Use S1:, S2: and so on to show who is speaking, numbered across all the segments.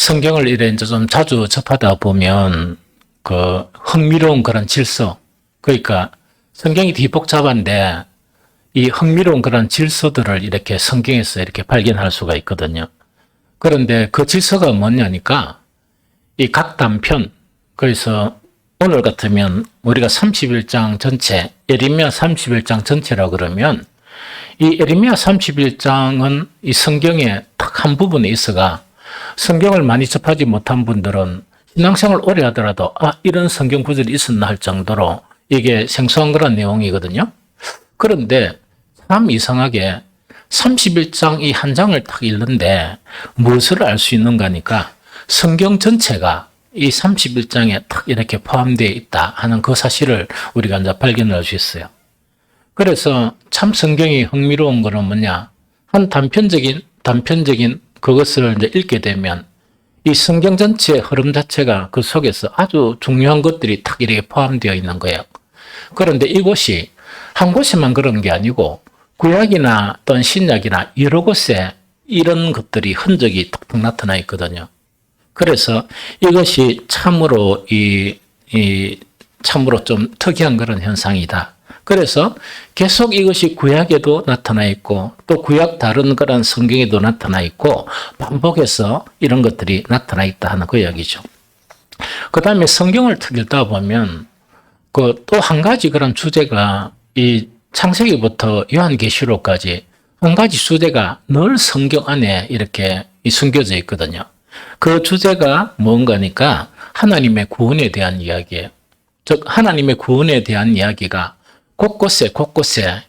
S1: 성경을 이제 좀 자주 접하다 보면 그 흥미로운 그런 질서, 그러니까 성경이 되게 복잡한데 이 흥미로운 그런 질서들을 이렇게 성경에서 이렇게 발견할 수가 있거든요. 그런데 그 질서가 뭐냐니까 이 각 단편, 그래서 오늘 같으면 우리가 31장 전체, 예레미야 31장 전체라 그러면 이 예레미야 31장은 이 성경의 딱 한 부분에 있어가 성경을 많이 접하지 못한 분들은 신앙생활 오래 하더라도 이런 성경 구절이 있었나 할 정도로 이게 생소한 그런 내용이거든요. 그런데 참 이상하게 31장 이 한 장을 딱 읽는데 무엇을 알 수 있는가 하니까 성경 전체가 이 31장에 딱 이렇게 포함되어 있다 하는 그 사실을 우리가 이제 발견할 수 있어요. 그래서 참 성경이 흥미로운 거는 뭐냐? 한 단편적인 그것을 이제 읽게 되면 이 성경 전체의 흐름 자체가 그 속에서 아주 중요한 것들이 딱 이렇게 포함되어 있는 거예요. 그런데 이곳이 한 곳에만 그런 게 아니고 구약이나 또는 신약이나 여러 곳에 이런 것들이 흔적이 탁탁 나타나 있거든요. 그래서 이것이 참으로 참으로 좀 특이한 그런 현상이다. 그래서 계속 이것이 구약에도 나타나 있고 또 구약 다른 그런 성경에도 나타나 있고 반복해서 이런 것들이 나타나 있다 하는 그 이야기죠. 그 다음에 성경을 쭉 읽다 보면 그 또 한 가지 그런 주제가 이 창세기부터 요한계시록까지 한 가지 주제가 늘 성경 안에 이렇게 숨겨져 있거든요. 그 주제가 뭔가니까 하나님의 구원에 대한 이야기예요. 즉 하나님의 구원에 대한 이야기가 곳곳에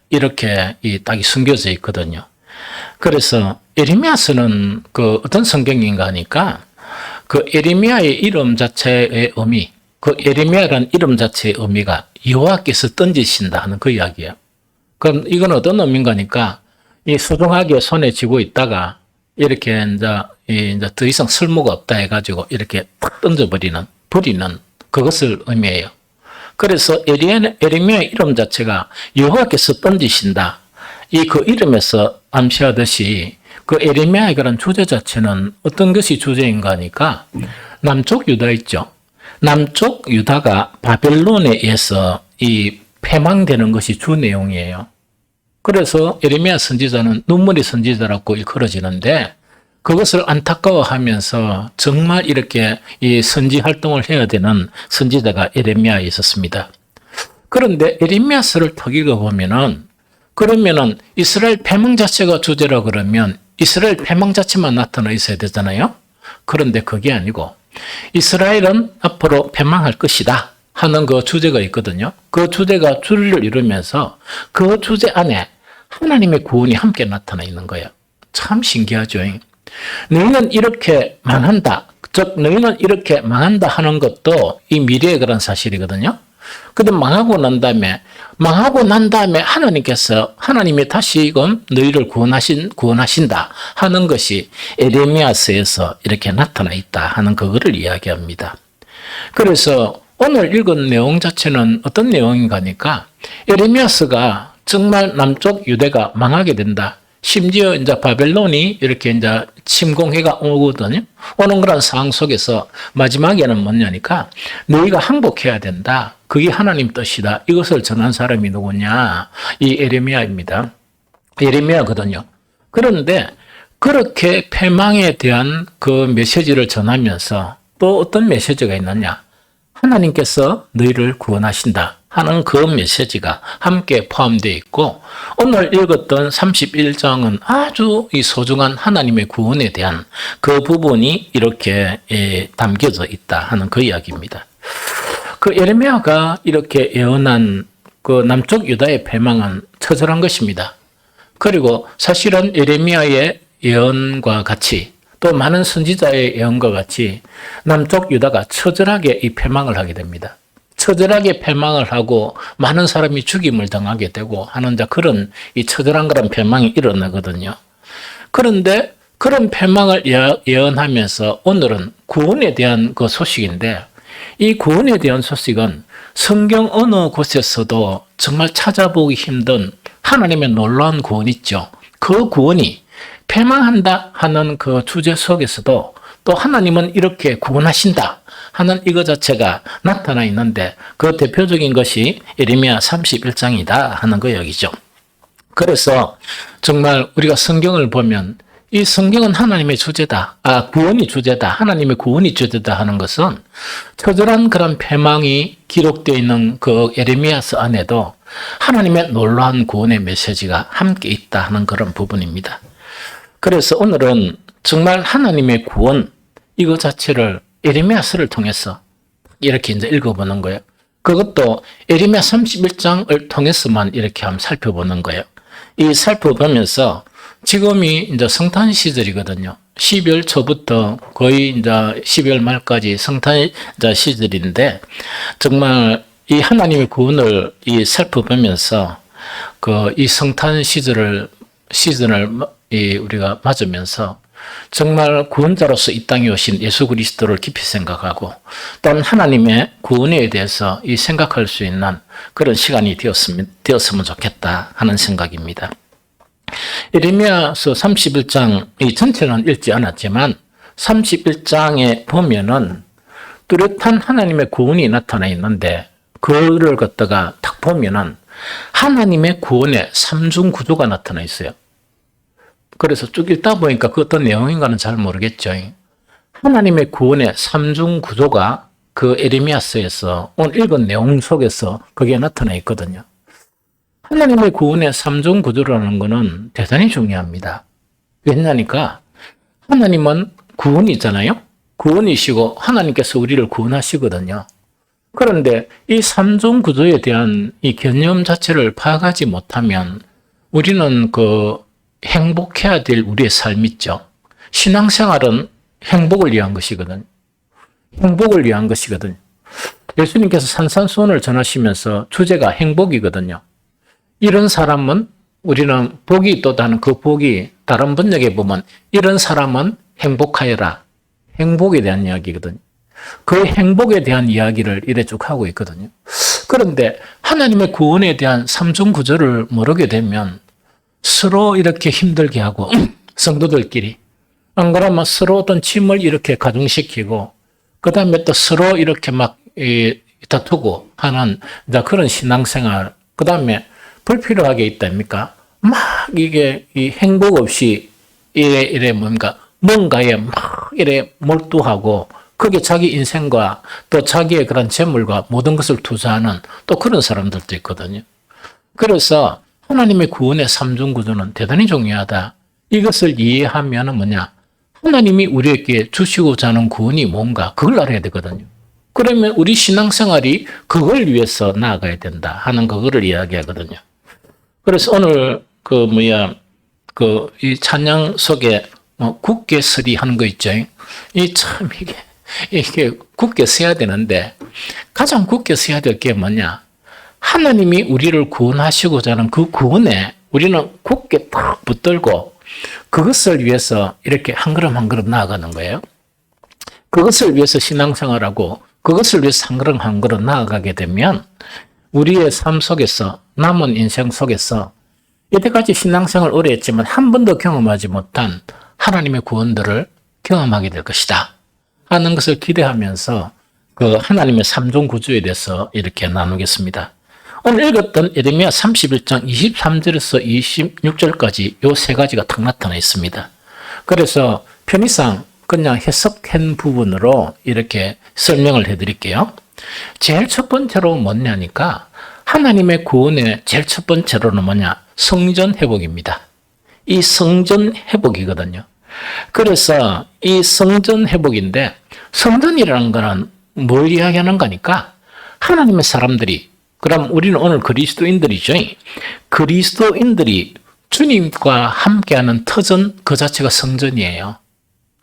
S1: 이렇게 딱 숨겨져 있거든요. 그래서 에레미야서는 그 어떤 성경인가 하니까 그 에레미야의 이름 자체의 의미, 그 에레미야라는 이름 자체의 의미가 여호와께서 던지신다 하는 그 이야기예요. 그럼 이건 어떤 의미인가 하니까 이 소중하게 손에 쥐고 있다가 이렇게 이제 더 이상 쓸모가 없다 해가지고 이렇게 탁 던져버리는, 버리는 그것을 의미해요. 그래서 에레미야의 이름 자체가 여호와께서 던지신다. 이 그 이름에서 암시하듯이 그 에레미야의 그런 주제 자체는 어떤 것이 주제인가 하니까 남쪽 유다 있죠. 남쪽 유다가 바벨론에 의해서 이 패망되는 것이 주 내용이에요. 그래서 에레미야 선지자는 눈물의 선지자라고 일컬어지는데 그것을 안타까워하면서 정말 이렇게 이 선지 활동을 해야 되는 선지자가 에레미야에 있었습니다. 그런데 에레미야서를 더 읽어보면은 그러면은 이스라엘 패망 자체가 주제라 그러면 이스라엘 패망 자체만 나타나 있어야 되잖아요. 그런데 그게 아니고 이스라엘은 앞으로 패망할 것이다 하는 그 주제가 있거든요. 그 주제가 줄을 이루면서 그 주제 안에 하나님의 구원이 함께 나타나 있는 거예요. 참 신기하죠. 너희는 이렇게 망한다. 즉 너희는 이렇게 망한다 하는 것도 이 미래의 그런 사실이거든요. 근데 망하고 난 다음에 하나님이 다시금 너희를 구원하신다 하는 것이 에레미야서에서 이렇게 나타나 있다 하는 그거를 이야기합니다. 그래서 오늘 읽은 내용 자체는 어떤 내용인가 하니까 에레미야서가 정말 남쪽 유대가 망하게 된다. 심지어 이제 바벨론이 이렇게 이제 침공해가 오거든요. 오는 그런 상황 속에서 마지막에는 뭐냐니까 너희가 항복해야 된다. 그게 하나님 뜻이다. 이것을 전한 사람이 누구냐? 이 에레미야입니다. 에레미야거든요. 그런데 그렇게 패망에 대한 그 메시지를 전하면서 또 어떤 메시지가 있느냐? 하나님께서 너희를 구원하신다 하는 그 메시지가 함께 포함되어 있고 오늘 읽었던 31장은 아주 이 소중한 하나님의 구원에 대한 그 부분이 이렇게 담겨져 있다 하는 그 이야기입니다. 그 에레미야가 이렇게 예언한 그 남쪽 유다의 패망은 처절한 것입니다. 그리고 사실은 에레미야의 예언과 같이 또 많은 선지자의 예언과 같이 남쪽 유다가 처절하게 이 패망을 하게 됩니다. 처절하게 패망을 하고 많은 사람이 죽임을 당하게 되고 하는 그런 이 처절한 그런 패망이 일어나거든요. 그런데 그런 패망을 예언하면서 오늘은 구원에 대한 그 소식인데 이 구원에 대한 소식은 성경 어느 곳에서도 정말 찾아보기 힘든 하나님의 놀라운 구원 있죠. 그 구원이 패망한다 하는 그 주제 속에서도 또 하나님은 이렇게 구원하신다 하는 이거 자체가 나타나 있는데 그 대표적인 것이 예레미야 31장이다 하는 거 여기죠. 그래서 정말 우리가 성경을 보면 이 성경은 하나님의 주제다. 구원이 주제다. 하나님의 구원이 주제다 하는 것은 처절한 그런 패망이 기록되어 있는 그 예레미야서 안에도 하나님의 놀라운 구원의 메시지가 함께 있다 하는 그런 부분입니다. 그래서 오늘은 정말 하나님의 구원 이거 자체를 예레미야서를 통해서 이렇게 이제 읽어보는 거예요. 그것도 예레미야 31장을 통해서만 이렇게 한번 살펴보는 거예요. 이 살펴보면서 지금이 이제 성탄 시절이거든요. 12월 초부터 거의 이제 12월 말까지 성탄 시절인데 정말 이 하나님의 구원을 이 살펴보면서 그 이 성탄 시즌을 우리가 맞으면서 정말 구원자로서 이 땅에 오신 예수 그리스도를 깊이 생각하고 또는 하나님의 구원에 대해서 이 생각할 수 있는 그런 시간이 되었으면 좋겠다 하는 생각입니다. 예레미야서 31장 이 전체는 읽지 않았지만 31장에 보면은 뚜렷한 하나님의 구원이 나타나 있는데 그를 갖다가 딱 보면은 하나님의 구원의 삼중 구조가 나타나 있어요. 그래서 쭉 읽다 보니까 그 어떤 내용인가는 잘 모르겠죠. 하나님의 구원의 삼중 구조가 그 예레미야서에서 오늘 읽은 내용 속에서 그게 나타나 있거든요. 하나님의 구원의 삼중 구조라는 것은 대단히 중요합니다. 왜냐니까 하나님은 구원이잖아요. 구원이시고 하나님께서 우리를 구원하시거든요. 그런데 이 삼중 구조에 대한 이 개념 자체를 파악하지 못하면 우리는 행복해야 될 우리의 삶 있죠. 신앙생활은 행복을 위한 것이거든요. 행복을 위한 것이거든요. 예수님께서 산산수훈을 전하시면서 주제가 행복이거든요. 이런 사람은 우리는 복이 있다는 그 복이 다른 번역에 보면 이런 사람은 행복하여라. 행복에 대한 이야기거든요. 그 행복에 대한 이야기를 이래 쭉 하고 있거든요. 그런데 하나님의 구원에 대한 삼중 구조를 모르게 되면 서로 이렇게 힘들게 하고 성도들끼리 안 그러면 서로 어떤 짐을 이렇게 가중시키고 그 다음에 또 서로 이렇게 막 다투고 하는 그런 신앙생활 그 다음에 불필요하게 있답니까? 막 이게 이 행복 없이 이래 뭔가에 막 이래 몰두하고 그게 자기 인생과 또 자기의 그런 재물과 모든 것을 투자하는 또 그런 사람들도 있거든요. 그래서 하나님의 구원의 삼중 구조는 대단히 중요하다. 이것을 이해하면 뭐냐? 하나님이 우리에게 주시고자 하는 구원이 뭔가 그걸 알아야 되거든요. 그러면 우리 신앙생활이 그걸 위해서 나아가야 된다 하는 그거를 이야기하거든요. 그래서 오늘 이 찬양 속에 굳게 서리 하는 거 있죠. 이게 굳게 서야 되는데 가장 굳게 서야 될 게 뭐냐? 하나님이 우리를 구원하시고자 하는 그 구원에 우리는 굳게 딱 붙들고 그것을 위해서 이렇게 한 걸음 한 걸음 나아가는 거예요. 그것을 위해서 신앙생활하고 그것을 위해서 한 걸음 한 걸음 나아가게 되면 우리의 삶 속에서 남은 인생 속에서 이때까지 신앙생활 오래 했지만 한 번도 경험하지 못한 하나님의 구원들을 경험하게 될 것이다 하는 것을 기대하면서 그 하나님의 삼중 구조에 대해서 이렇게 나누겠습니다. 오늘 읽었던 예레미야 31장 23절에서 26절까지 요 세 가지가 딱 나타나 있습니다. 그래서 편의상 그냥 해석한 부분으로 이렇게 설명을 해드릴게요. 제일 첫 번째로 뭐냐니까 하나님의 구원의 제일 첫 번째로는 뭐냐? 성전 회복입니다. 이 성전 회복이거든요. 그래서 이 성전 회복인데 성전이라는 거는 뭘 이야기하는 거니까 하나님의 사람들이 그럼 우리는 오늘 그리스도인들이죠. 그리스도인들이 주님과 함께하는 터전 그 자체가 성전이에요.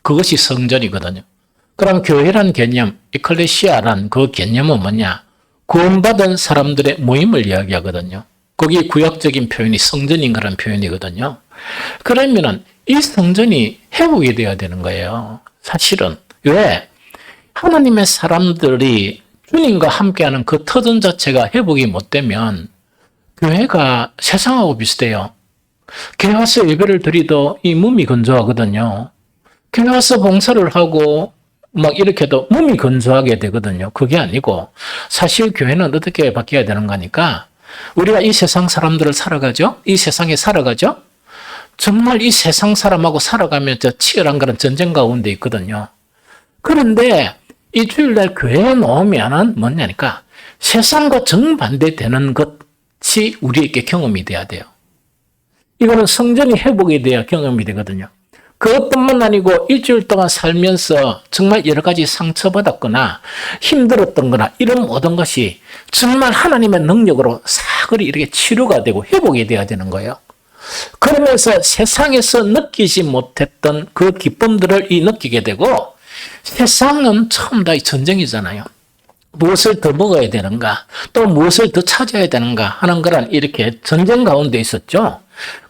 S1: 그것이 성전이거든요. 그럼 교회란 개념, 에클레시아란 그 개념은 뭐냐? 구원받은 사람들의 모임을 이야기하거든요. 거기 구약적인 표현이 성전인가라는 표현이거든요. 그러면은 이 성전이 회복이 되어야 되는 거예요. 사실은. 왜? 하나님의 사람들이 주님과 함께하는 그 터전 자체가 회복이 못 되면 교회가 세상하고 비슷해요. 교회 와서 예배를 드리도 이 몸이 건조하거든요. 교회 와서 봉사를 하고 막 이렇게 해도 몸이 건조하게 되거든요. 그게 아니고 사실 교회는 어떻게 바뀌어야 되는 거니까 우리가 이 세상 사람들을 살아가죠. 이 세상에 살아가죠. 정말 이 세상 사람하고 살아가면서 치열한 그런 전쟁 가운데 있거든요. 그런데 이 주일날 교회에 나오면은 뭐냐니까 세상과 정반대되는 것이 우리에게 경험이 돼야 돼요. 이거는 성전이 회복이 돼야 경험이 되거든요. 그것뿐만 아니고 일주일 동안 살면서 정말 여러 가지 상처받았거나 힘들었던 거나 이런 모든 것이 정말 하나님의 능력으로 사거리 이렇게 치료가 되고 회복이 돼야 되는 거예요. 그러면서 세상에서 느끼지 못했던 그 기쁨들을 느끼게 되고 세상은 처음 다 전쟁이잖아요. 무엇을 더 먹어야 되는가 또 무엇을 더 찾아야 되는가 하는 그런 이렇게 전쟁 가운데 있었죠.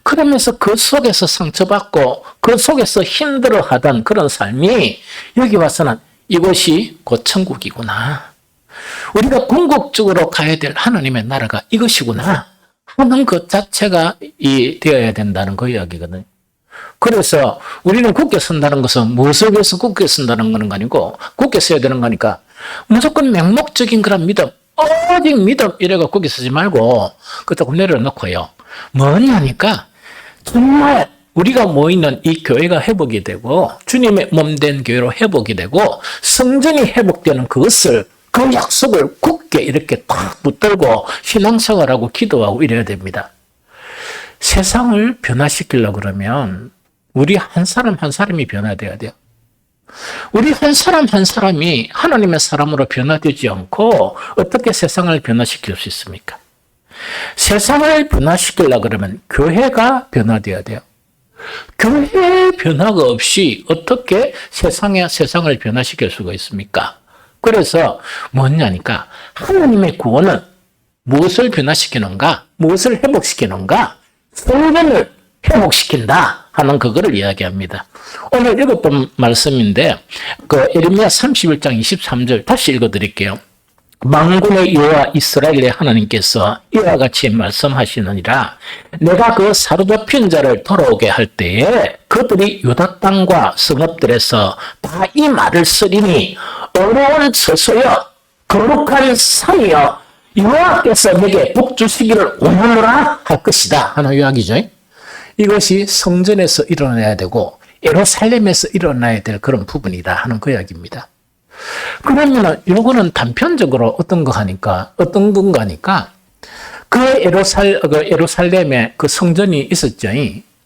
S1: 그러면서 그 속에서 상처받고 그 속에서 힘들어하던 그런 삶이 여기 와서는 이곳이 곧 천국이구나. 우리가 궁극적으로 가야 될 하나님의 나라가 이것이구나 하는 것 자체가 되어야 된다는 그 이야기거든요. 그래서 우리는 굳게 선다는 것은 무엇을 위해서 굳게 선다는 건 아니고 굳게 서야 되는 거니까 무조건 맹목적인 그런 믿음, 오직 믿음 이래가 굳게 서지 말고 그 조금 내려놓고요. 뭐냐니까 정말 우리가 모이는 이 교회가 회복이 되고 주님의 몸된 교회로 회복이 되고 성전이 회복되는 그것을 그 약속을 굳게 이렇게 딱 붙들고 신앙생활하고 기도하고 이래야 됩니다. 세상을 변화시키려고 그러면 우리 한 사람 한 사람이 변화돼야 돼요. 우리 한 사람 한 사람이 하나님의 사람으로 변화되지 않고 어떻게 세상을 변화시킬 수 있습니까? 세상을 변화시키려고 그러면 교회가 변화돼야 돼요. 교회의 변화가 없이 어떻게 세상을 변화시킬 수가 있습니까? 그래서 뭐냐니까 하나님의 구원은 무엇을 변화시키는가? 무엇을 회복시키는가? 성전을 회복시킨다 하는 그거를 이야기합니다. 오늘 읽었던 말씀인데 그 예레미야 31장 23절 다시 읽어드릴게요. 만군의 여호와 이스라엘의 하나님께서 이와 같이 말씀하시느니라. 내가 그 사로잡힌 자를 돌아오게 할 때에 그들이 유다 땅과 성읍들에서 다 이 말을 쓰리니 어려운 처소여 거룩한 산이여 여호와께서 내게 복 주시기를 원하노라 할 것이다 하는 이야기죠. 이것이 성전에서 일어나야 되고 예루살렘에서 일어나야 될 그런 부분이다 하는 그 이야기입니다. 그러면은 요거는 단편적으로 어떤 건가 하니까 그 예루살렘에 그 성전이 있었죠.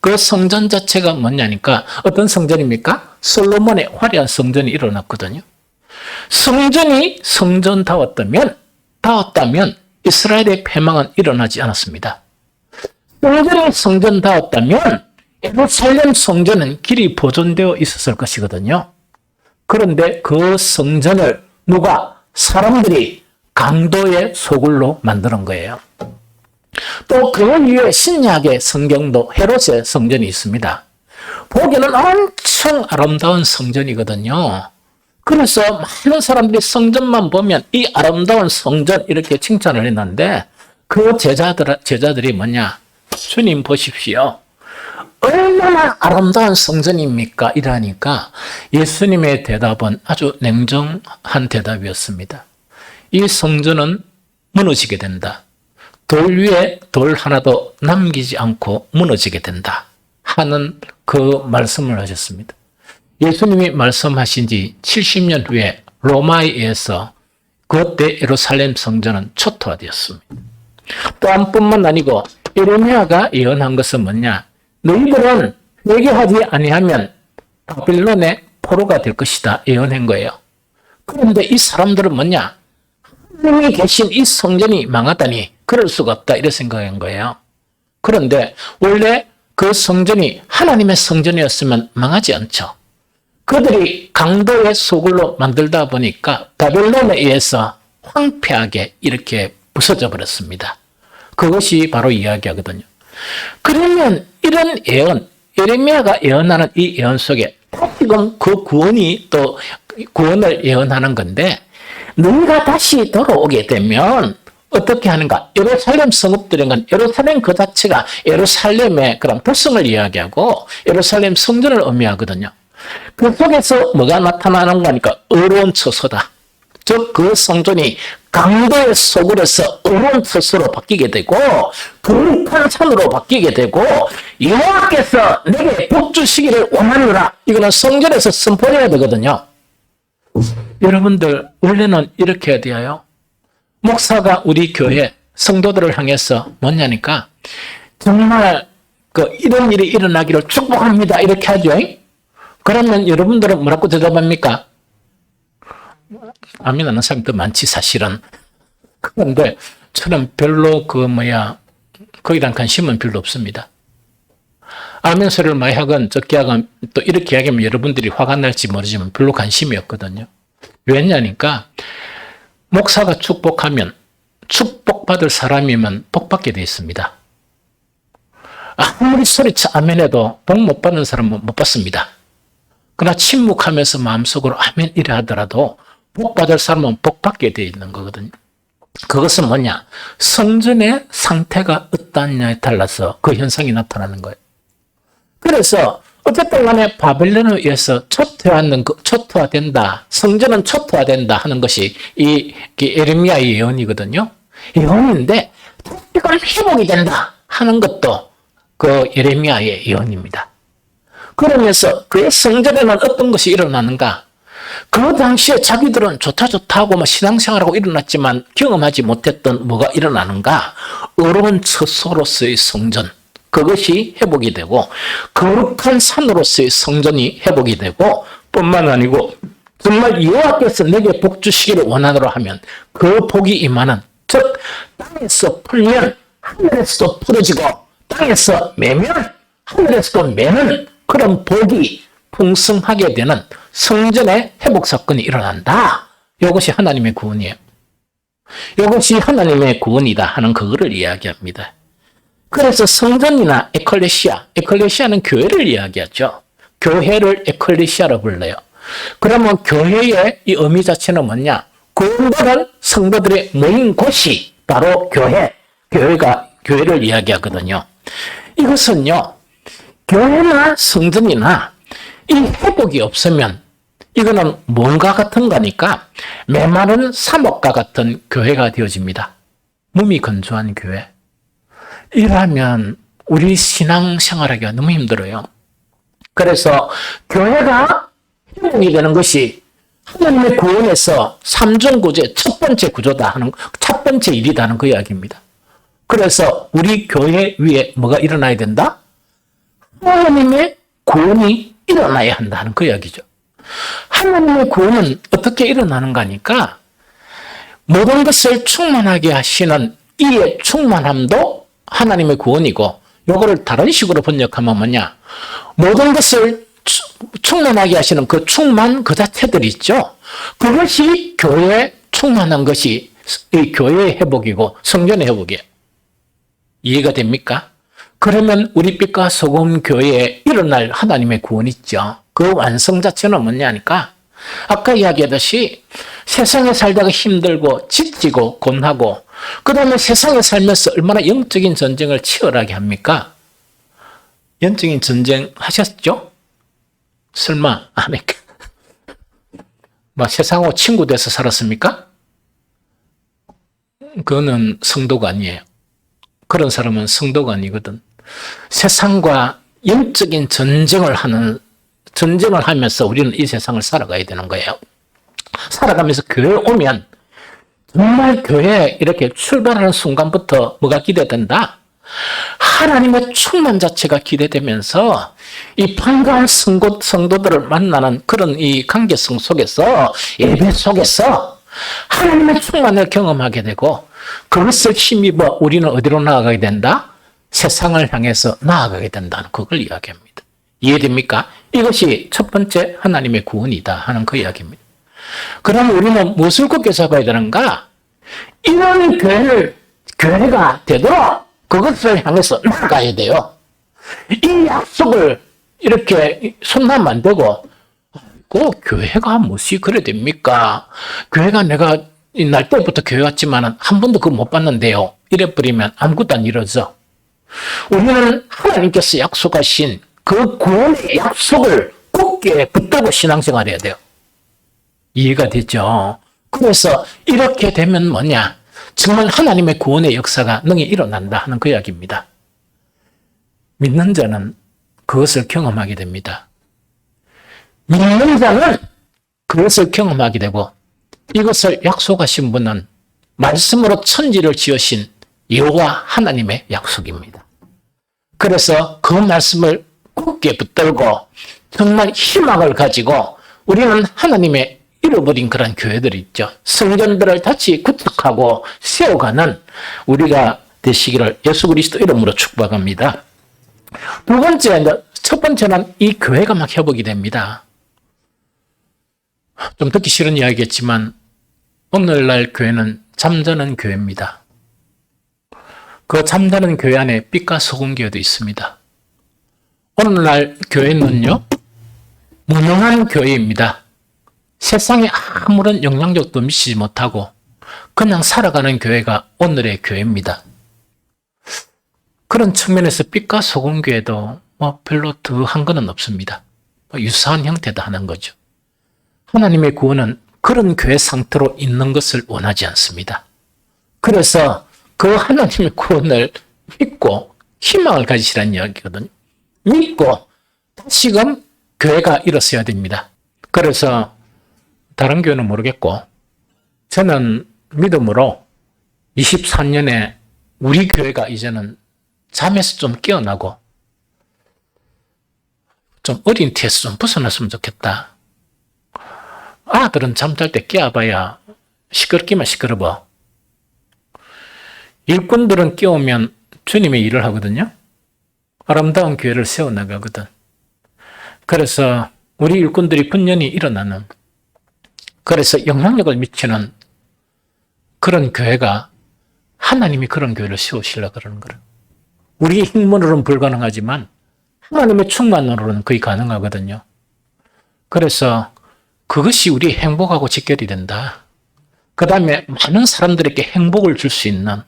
S1: 그 성전 자체가 뭐냐니까 어떤 성전입니까? 솔로몬의 화려한 성전이 일어났거든요. 성전이 성전다웠다면 이스라엘의 패망은 일어나지 않았습니다. 성전이 성전다웠다면 예루살렘 성전은 길이 보존되어 있었을 것이거든요. 그런데 그 성전을 사람들이 강도의 소굴로 만드는 거예요. 또 그 위에 신약의 성경도 헤롯의 성전이 있습니다. 보기에는 엄청 아름다운 성전이거든요. 그래서 많은 사람들이 성전만 보면 이 아름다운 성전 이렇게 칭찬을 했는데 그 제자들이 뭐냐? 주님 보십시오. 얼마나 아름다운 성전입니까? 이러니까 예수님의 대답은 아주 냉정한 대답이었습니다. 이 성전은 무너지게 된다. 돌 위에 돌 하나도 남기지 않고 무너지게 된다 하는 그 말씀을 하셨습니다. 예수님이 말씀하신 지 70년 후에 로마에 의해서 그때 예루살렘 성전은 초토화되었습니다. 또한 뿐만 아니고 예레미야가 예언한 것은 뭐냐? 너희들은 회개하지 아니하면 바빌론의 포로가 될 것이다 예언한 거예요. 그런데 이 사람들은 뭐냐? 하나님이 계신 이 성전이 망하다니 그럴 수가 없다 이렇게 생각한 거예요. 그런데 원래 그 성전이 하나님의 성전이었으면 망하지 않죠. 그들이 강도의 소굴로 만들다 보니까 바벨론에 의해서 황폐하게 이렇게 부서져 버렸습니다. 그것이 바로 이야기하거든요. 그러면 이런 예언, 예레미야가 예언하는 이 예언 속에 지금 그 구원이 또 구원을 예언하는 건데 너희가 다시 돌아오게 되면 어떻게 하는가? 예루살렘 성읍들인 건 예루살렘 그 자체가 예루살렘의 그런 도성을 이야기하고 예루살렘 성전을 의미하거든요. 그 속에서 뭐가 나타나는 거니까 어려운 처소다. 즉, 그 성전이 강도의 소굴에서 어려운 처소로 바뀌게 되고 거룩한 산으로 바뀌게 되고 여호와께서 내게 복 주시기를 원하노라. 이거는 성전에서 선포해야 되거든요. 여러분들 원래는 이렇게 해야 돼요. 목사가 우리 교회 성도들을 향해서 뭐냐니까 정말 이런 일이 일어나기를 축복합니다. 이렇게 하죠. 그러면 여러분들은 뭐라고 대답합니까? 아멘 하는 사람도 많지 사실은. 그런데 저는 별로 거기란 관심은 별로 없습니다. 아멘 소리를 많이 하건 적게 하건 또 이렇게 이야기하면 여러분들이 화가 날지 모르지만 별로 관심이 없거든요. 왜냐니까 목사가 축복하면 축복받을 사람이면 복받게 되어 있습니다. 아무리 소리쳐 아멘해도 복 못 받는 사람은 못 받습니다. 그러나 침묵하면서 마음속으로 아멘 이래 하더라도 복받을 사람은 복받게 되어 있는 거거든요. 그것은 뭐냐? 성전의 상태가 어떠냐에 따라서 그 현상이 나타나는 거예요. 그래서 어쨌든 간에 바벨론에 의해서 초토화된다. 성전은 초토화된다 하는 것이 이 예레미야의 예언이거든요. 예언인데 이걸 회복이 된다 하는 것도 그 예레미야의 예언입니다. 그러면서 그 성전에는 어떤 것이 일어나는가? 그 당시에 자기들은 좋다 하고 신앙생활하고 일어났지만 경험하지 못했던 뭐가 일어나는가? 어려운 처소로서의 성전. 그것이 회복이 되고 거룩한 산으로서의 성전이 회복이 되고 뿐만 아니고 정말 여호와께서 내게 복 주시기를 원하노라 하면 그 복이 임하는, 즉 땅에서 풀면 하늘에서 풀어지고 땅에서 매면 하늘에서도 매는 그런 복이 풍성하게 되는 성전의 회복 사건이 일어난다. 이것이 하나님의 구원이에요. 이것이 하나님의 구원이다 하는 그거를 이야기합니다. 그래서 성전이나 에클레시아는 교회를 이야기하죠. 교회를 에클레시아로 불러요. 그러면 교회의 이 의미 자체는 뭐냐? 구원받은 성도들의 모인 곳이 바로 교회를 이야기하거든요. 이것은요, 교회나 성전이나 이 회복이 없으면 이거는 뭔가 같은 거니까 메마른 사목과 같은 교회가 되어집니다. 몸이 건조한 교회. 이러면 우리 신앙생활하기가 너무 힘들어요. 그래서 교회가 회복이 되는 것이 하나님의 구원에서 삼중구조의 첫 번째 구조다 하는, 첫 번째 일이다 하는 그 이야기입니다. 그래서 우리 교회 위에 뭐가 일어나야 된다? 하나님의 구원이 일어나야 한다는 그 이야기죠. 하나님의 구원은 어떻게 일어나는가 하니까 모든 것을 충만하게 하시는 이의 충만함도 하나님의 구원이고, 요거를 다른 식으로 번역하면 뭐냐? 모든 것을 충만하게 하시는 그 충만 그 자체들이 있죠. 그것이 교회에 충만한 것이 이 교회의 회복이고 성전의 회복이에요. 이해가 됩니까? 그러면 우리 빛과 소금 교회에 일어날 하나님의 구원이 있죠. 그 완성 자체는 뭐냐니까 아까 이야기하듯이 세상에 살다가 힘들고 지치고 곤하고 그 다음에 세상에 살면서 얼마나 영적인 전쟁을 치열하게 합니까? 영적인 전쟁 하셨죠? 설마 안 했까? 세상하고 친구 돼서 살았습니까? 그거는 성도가 아니에요. 그런 사람은 성도가 아니거든. 세상과 영적인 전쟁을 하면서 우리는 이 세상을 살아가야 되는 거예요. 살아가면서 교회에 오면 정말 교회에 이렇게 출발하는 순간부터 뭐가 기대된다? 하나님의 충만 자체가 기대되면서 이 반가운 성도들을 만나는 그런 이 관계성 속에서, 예배 속에서 하나님의 충만을 경험하게 되고 그것을 힘입어 우리는 어디로 나아가게 된다? 세상을 향해서 나아가게 된다는 그걸 이야기합니다. 이해됩니까? 이것이 첫 번째 하나님의 구원이다 하는 그 이야기입니다. 그럼 우리는 무엇을 굳게 잡아야 되는가? 이런 교회가 되도록 그것을 향해서 나아가야 돼요. 이 약속을 이렇게 손나면 안 되고, 교회가 무엇이 그래 됩니까? 교회가 내가 날 때부터 교회 왔지만 한 번도 그거 못 봤는데요. 이래버리면 아무것도 안 이루어져. 우리는 하나님께서 약속하신 그 구원의 약속을 굳게 굳게 붙들고 신앙생활 해야 돼요. 이해가 되죠? 그래서 이렇게 되면 뭐냐? 정말 하나님의 구원의 역사가 능히 일어난다 하는 그 이야기입니다. 믿는 자는 그것을 경험하게 됩니다. 믿는 자는 그것을 경험하게 되고 이것을 약속하신 분은 말씀으로 천지를 지으신 여호와 하나님의 약속입니다. 그래서 그 말씀을 굳게 붙들고 정말 희망을 가지고 우리는 하나님의 잃어버린 그런 교회들이 있죠. 성전들을 다시 구축하고 세워가는 우리가 되시기를 예수 그리스도 이름으로 축복합니다. 두 번째, 첫 번째는 이 교회가 막 회복이 됩니다. 좀 듣기 싫은 이야기겠지만 오늘날 교회는 잠자는 교회입니다. 그 잠자는 교회 안에 빛과 소금 교회도 있습니다. 오늘날 교회는요, 무능한 교회입니다. 세상에 아무런 영향력도 미치지 못하고 그냥 살아가는 교회가 오늘의 교회입니다. 그런 측면에서 빛과 소금 교회도 별로 더한 건 없습니다. 유사한 형태다 하는 거죠. 하나님의 구원은 그런 교회 상태로 있는 것을 원하지 않습니다. 그래서 그 하나님의 구원을 믿고 희망을 가지시라는 이야기거든요. 믿고 다시금 교회가 일어서야 됩니다. 그래서 다른 교회는 모르겠고 저는 믿음으로 24년에 우리 교회가 이제는 잠에서 좀 깨어나고 좀 어린 티에서 좀 벗어났으면 좋겠다. 아들은 잠잘 때 깨워봐야 시끄럽기만 시끄러워. 일꾼들은 깨우면 주님의 일을 하거든요. 아름다운 교회를 세워나가거든. 그래서 우리 일꾼들이 분연히 일어나는, 그래서 영향력을 미치는 그런 교회가 하나님이 그런 교회를 세우시려고 그러는 거예요. 우리의 힘으로는 불가능하지만 하나님의 충만으로는 거의 가능하거든요. 그래서 그것이 우리의 행복하고 직결이 된다. 그 다음에 많은 사람들에게 행복을 줄 수 있는,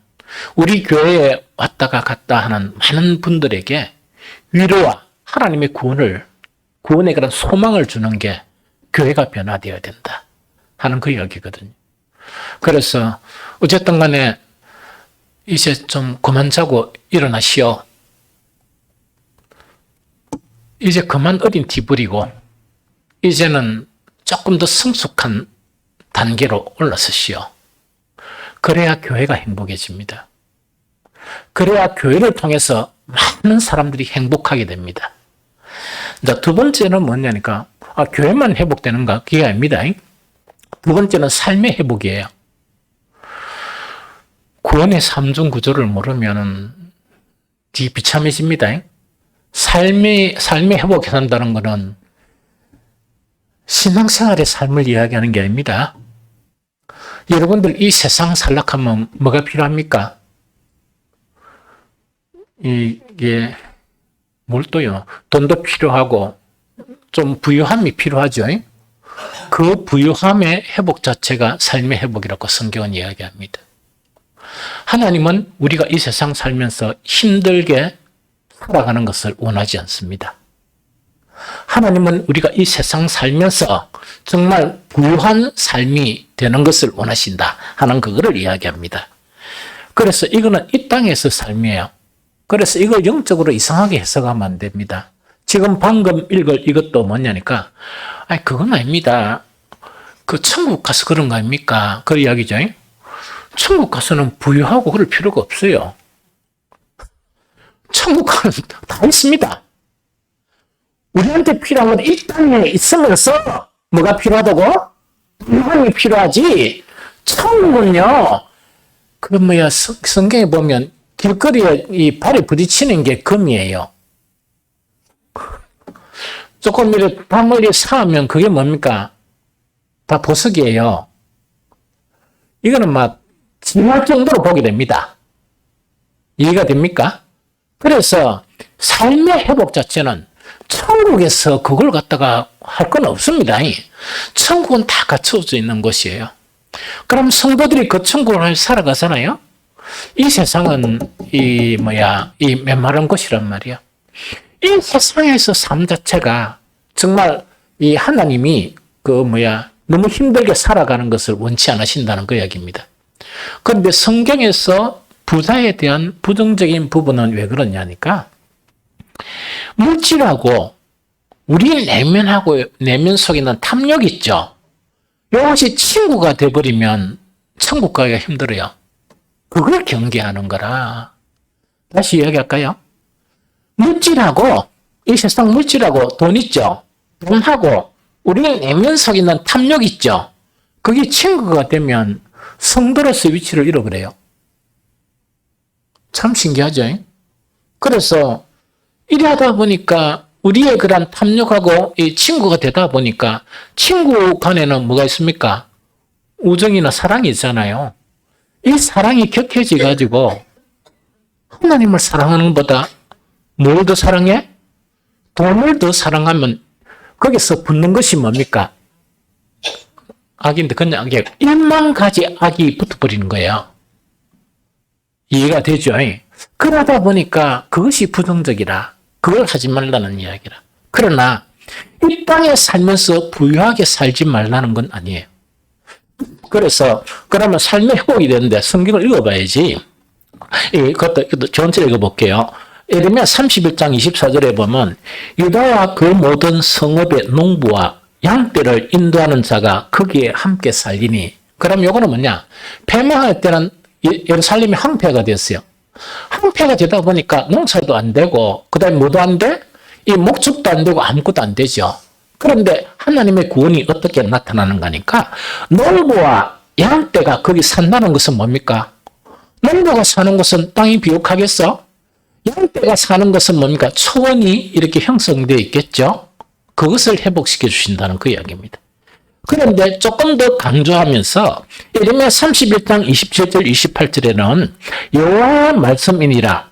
S1: 우리 교회에 왔다가 갔다 하는 많은 분들에게 위로와 하나님의 구원의 그런 소망을 주는 게 교회가 변화되어야 된다 하는 그 이야기거든요. 그래서 어쨌든 간에 이제 좀 그만 자고 일어나시오. 이제 그만 어린 티 부리고 이제는 조금 더 성숙한 단계로 올라서시오. 그래야 교회가 행복해집니다. 그래야 교회를 통해서 많은 사람들이 행복하게 됩니다. 두 번째는 뭐냐니까, 교회만 회복되는가? 그게 아닙니다. 두 번째는 삶의 회복이에요. 구원의 삼중 구조를 모르면 되게 비참해집니다. 삶의 회복에 산다는 것은 신앙생활의 삶을 이야기하는 게 아닙니다. 여러분들 이 세상 살락하면 뭐가 필요합니까? 이게 뭘 또요? 돈도 필요하고 좀 부유함이 필요하죠. 그 부유함의 회복 자체가 삶의 회복이라고 성경은 이야기합니다. 하나님은 우리가 이 세상 살면서 힘들게 살아가는 것을 원하지 않습니다. 하나님은 우리가 이 세상 살면서 정말 부유한 삶이 되는 것을 원하신다 하는 그거를 이야기합니다. 그래서 이거는 이 땅에서 삶이에요. 그래서 이걸 영적으로 이상하게 해석하면 안 됩니다. 지금 방금 읽을 이것도 뭐냐니까, 그건 아닙니다. 그 천국 가서 그런 거 아닙니까? 그 이야기죠. 천국 가서는 부유하고 그럴 필요가 없어요. 천국 가는 다 있습니다. 우리한테 필요한 건 이 땅에 있으면서 뭐가 필요하다고? 부유함이 필요하지. 천국은요, 성경에 보면 길거리에 이 발에 부딪히는 게 금이에요. 조금 이렇게 땀을 쌓으면 그게 뭡니까? 다 보석이에요. 이거는 막 지날 정도로 보게 됩니다. 이해가 됩니까? 그래서 삶의 회복 자체는 천국에서 그걸 갖다가 할 건 없습니다. 천국은 다 갖춰져 있는 곳이에요. 그럼 성도들이 그 천국을 살아가잖아요? 이 세상은 이 메마른 곳이란 말이야. 이 세상에서 삶 자체가 정말 이 하나님이 너무 힘들게 살아가는 것을 원치 않으신다는 그 이야기입니다. 그런데 성경에서 부자에 대한 부정적인 부분은 왜 그러냐니까, 물질하고 우리 내면 속에 있는 탐욕 있죠. 이것이 친구가 돼버리면 천국 가기가 힘들어요. 그걸 경계하는 거라. 다시 이야기할까요? 물질하고, 이 세상 물질하고 돈 있죠. 돈하고 우리 내면 속에 있는 탐욕 있죠. 그게 친구가 되면 성도로서의 위치를 잃어버려요. 참 신기하죠? 그래서 이래 하다 보니까 우리의 그런 탐욕하고 이 친구가 되다 보니까 친구 간에는 뭐가 있습니까? 우정이나 사랑이 있잖아요. 이 사랑이 격해져 가지고 하나님을 사랑하는 것보다 뭘 더 사랑해? 돈을 더 사랑하면 거기서 붙는 것이 뭡니까? 악인데 그냥 1만 가지 악이 붙어버리는 거예요. 이해가 되죠? 그러다 보니까 그것이 부정적이라. 그걸 하지 말라는 이야기라. 그러나 이 땅에 살면서 부유하게 살지 말라는 건 아니에요. 그래서 그러면 삶의 회복이 되는데 성경을 읽어봐야지. 이것도 전체를 읽어볼게요. 예레미야 31장 24절에 보면 유다와 그 모든 성읍의 농부와 양떼를 인도하는 자가 거기에 함께 살리니. 그럼 요거는 뭐냐? 폐망할 때는 예루살렘이 황폐가 됐어요. 황폐가 되다 보니까 농사도 안 되고 그다음에 뭐도 안 돼? 이 목축도 안 되고 아무것도 안 되죠. 그런데 하나님의 구원이 어떻게 나타나는 거니까 농부와 양떼가 거기 산다는 것은 뭡니까? 농부가 사는 것은 땅이 비옥하겠어? 양떼가 사는 것은 뭡니까? 초원이 이렇게 형성되어 있겠죠? 그것을 회복시켜 주신다는 그 이야기입니다. 그런데 조금 더 강조하면서 예레미야 31장 27절 28절에는 여호와의 말씀이니라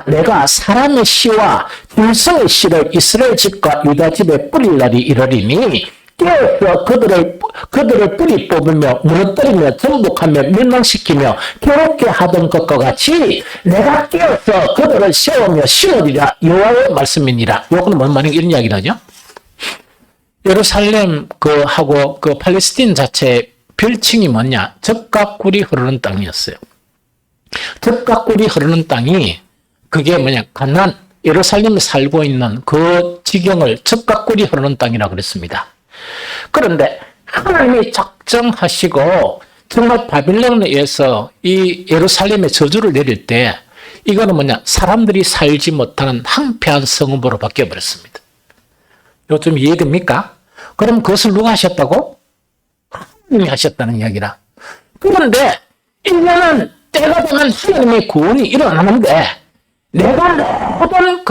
S1: 내가 사람의 씨와 짐승의 씨를 이스라엘 집과 유다 집에 뿌릴 날이 이르리니 깨어서 그들을 뿌리 뽑으며 무너뜨리며 정복하며 멸망시키며 괴롭게 하던 것과 같이 내가 깨어서 그들을 세우며 심으리라 여호와의 말씀이니라. 요거는 뭔 말인가 이런 이야기를 하죠. 예루살렘 하고 팔레스틴 자체의 별칭이 뭐냐? 젖과 꿀이 흐르는 땅이었어요. 젖과 꿀이 흐르는 땅이 그게 뭐냐? 가나안, 예루살렘에 살고 있는 그 지경을 젖과 꿀이 흐르는 땅이라고 그랬습니다. 그런데 하나님이 작정하시고 정말 바빌론에 의해서 이 예루살렘에 저주를 내릴 때 이거는 뭐냐? 사람들이 살지 못하는 황폐한 성읍으로 바뀌어버렸습니다. 이거 좀 이해됩니까? 그럼 그것을 누가 하셨다고? 하나님이 하셨다는 이야기라. 그런데 인간은 때가 되면 하나님의 구원이 일어나는데 내가 모든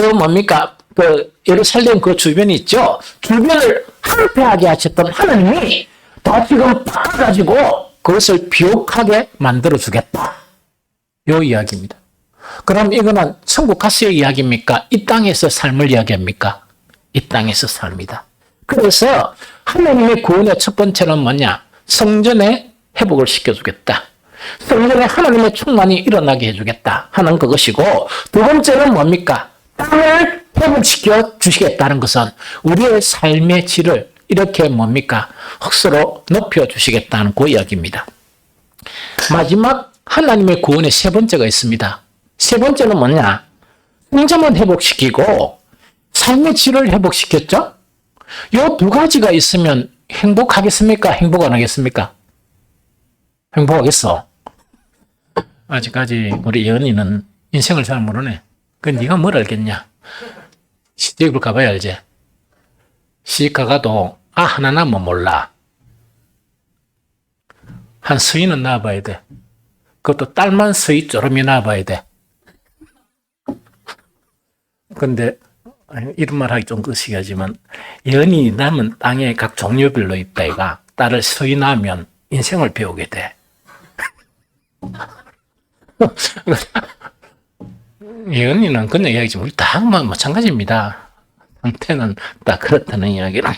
S1: 예루살렘 그 주변이 있죠? 주변을 황폐하게 하셨던 하나님이 다 지금 바꿔가지고 그것을 비옥하게 만들어주겠다. 요 이야기입니다. 그럼 이거는 천국 가서의 이야기입니까? 이 땅에서 삶을 이야기합니까? 이 땅에서 삽니다. 그래서 하나님의 구원의 첫 번째는 뭐냐? 성전의 회복을 시켜주겠다. 성전에 하나님의 충만이 일어나게 해주겠다 하는 그것이고, 두 번째는 뭡니까? 땅을 회복시켜 주시겠다는 것은 우리의 삶의 질을 이렇게 흙수로 높여주시겠다는 그 이야기입니다. 마지막 하나님의 구원의 세 번째가 있습니다. 세 번째는 뭐냐? 성전을 회복시키고 삶의 질을 회복시켰죠? 요 두 가지가 있으면 행복하겠습니까? 행복 안 하겠습니까? 행복하겠어. 아직까지 우리 예언이는 인생을 잘 모르네. 그 네가 뭘 알겠냐? 시집을 가봐야 알지. 시집 가가도 하나 낳으면 몰라. 한 서희는 낳아봐야 돼. 그것도 딸만 서희 쪼름이 낳아봐야 돼. 근데 이런 말 하기 좀 거시기하지만 연이 남은 땅에 각 종류별로 있다 이가 딸을 서희 낳으면 인생을 배우게 돼. 예언이는 그냥 이야기지 우리 다 마찬가지입니다. 상태는 다 그렇다는 이야기는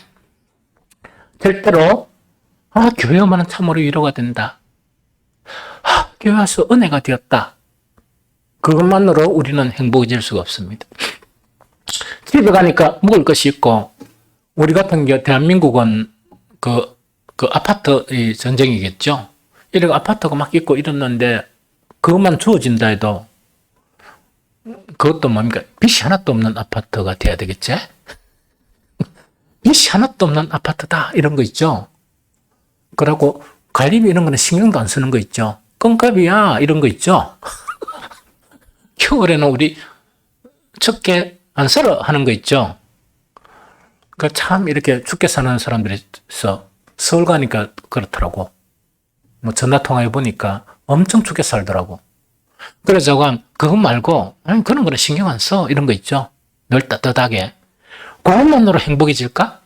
S1: 절대로 교회 오면 참으로 위로가 된다. 교회 와서 은혜가 되었다. 그것만으로 우리는 행복해질 수가 없습니다. 집에 가니까 먹을 것이 있고 우리 같은 경우 대한민국은 그 아파트 이 전쟁이겠죠. 이렇게 아파트가 막 있고 이랬는데 그것만 주어진다 해도 그것도 뭡니까? 빚이 하나도 없는 아파트가 돼야 되겠지? 빚이 하나도 없는 아파트다 이런 거 있죠. 그러고 관리비 이런 거는 신경도 안 쓰는 거 있죠. 껌값이야 이런 거 있죠. 겨울에는 우리 춥게 안 썰어 하는 거 있죠. 그 참 이렇게 춥게 사는 사람들이 있어. 서울 가니까 그렇더라고. 뭐 전화 통화해 보니까 엄청 춥게 살더라고. 그래서 저건 그거 말고 아니 그런 거는 신경 안 써. 이런 거 있죠. 늘 따뜻하게. 그것만으로 행복해질까?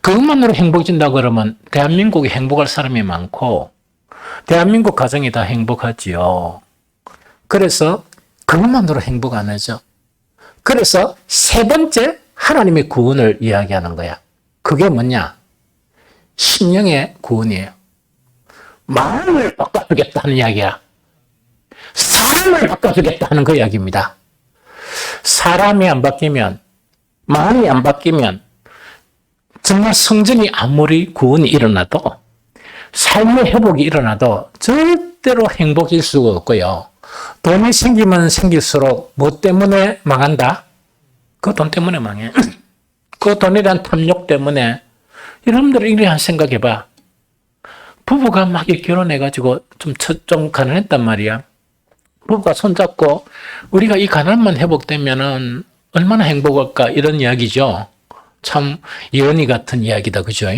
S1: 그것만으로 행복해진다 그러면 대한민국에 행복할 사람이 많고 대한민국 가정이 다 행복하지요. 그래서 그것만으로 행복 안 하죠. 그래서 세 번째 하나님의 구원을 이야기하는 거야. 그게 뭐냐? 심령의 구원이에요. 마음을 바꿔주겠다는 이야기야. 사람을 바꿔주겠다는 그 이야기입니다. 사람이 안 바뀌면, 마음이 안 바뀌면 정말 성전이 아무리 구원이 일어나도 삶의 회복이 일어나도 절대로 행복일 수가 없고요. 돈이 생기면 생길수록 뭐 때문에 망한다? 그 돈 때문에 망해. 그 돈에 대한 탐욕 때문에 여러분들 이래 한 생각해봐. 부부가 막 결혼해가지고 좀 가난했단 말이야. 부부가 손잡고 우리가 이 가난만 회복되면은 얼마나 행복할까 이런 이야기죠. 참 예언이 같은 이야기다, 그죠?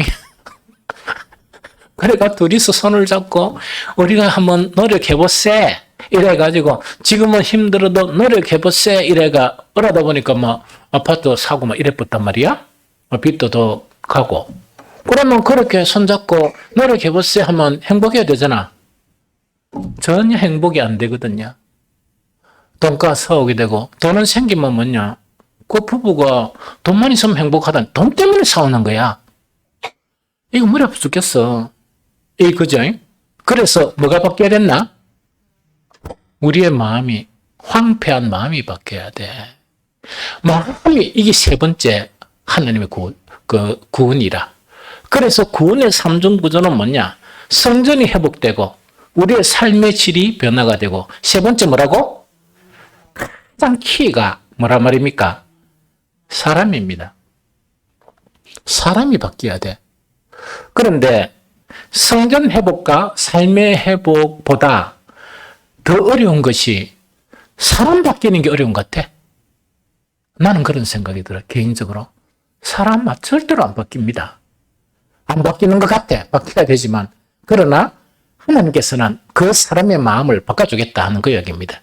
S1: 그래가 둘이서 손을 잡고 우리가 한번 노력해보세 이래가지고 지금은 힘들어도 노력해보세 이래가 그러다 보니까 막 아파트 사고 막 이랬단 말이야. 빚도 더 가고. 그러면 그렇게 손잡고 노력해보세 하면 행복해야 되잖아. 전혀 행복이 안 되거든요. 돈가 사오게 되고 돈은 생기면 뭐냐. 그 부부가 돈만 있으면 행복하다니 돈 때문에 싸우는 거야. 이거 머리 아파 죽겠어. 그죠? 그래서 뭐가 바뀌어야 됐나? 우리의 마음이 황폐한 마음이 바뀌어야 돼. 마음이 이게 세 번째 하나님의 구원이라. 그래서 구원의 3중 구조는 뭐냐? 성전이 회복되고 우리의 삶의 질이 변화가 되고 세 번째 뭐라고? 가장 키가 뭐란 말입니까? 사람입니다. 사람이 바뀌어야 돼. 그런데 성전 회복과 삶의 회복보다 더 어려운 것이 사람 바뀌는 게 어려운 것 같아. 나는 그런 생각이 들어, 개인적으로. 사람은 절대로 안 바뀝니다. 안 바뀌는 것 같아. 바뀌어야 되지만. 그러나 하나님께서는 그 사람의 마음을 바꿔주겠다 하는 그 이야기입니다.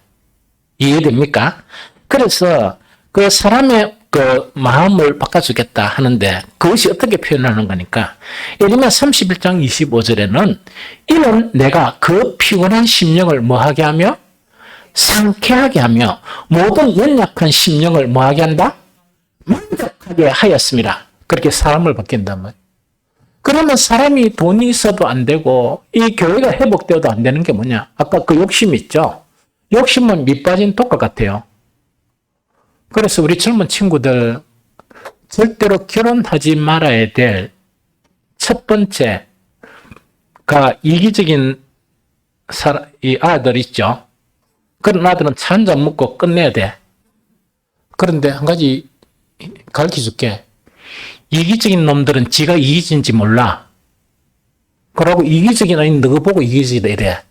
S1: 이해됩니까? 그래서 그 사람의 그 마음을 바꿔주겠다 하는데 그것이 어떻게 표현하는 거니까 예레미야 31장 25절에는 이는 내가 그 피곤한 심령을 뭐하게 하며 상쾌하게 하며 모든 연약한 심령을 뭐하게 한다? 만족하게 하였습니다. 그렇게 사람을 바뀐단 말이에요. 그러면 사람이 돈이 있어도 안 되고 이 교회가 회복되어도 안 되는 게 뭐냐? 아까 그 욕심 있죠? 욕심은 밑 빠진 독과 같아요. 그래서 우리 젊은 친구들 절대로 결혼하지 말아야 될 첫 번째가 이기적인 이 아들 있죠. 그런 아들은 차 한 잔 먹고 끝내야 돼. 그런데 한 가지 가르쳐 줄게. 이기적인 놈들은 지가 이기진지 몰라. 그러고 이기적인 아닌 너 보고 이기지다 이래.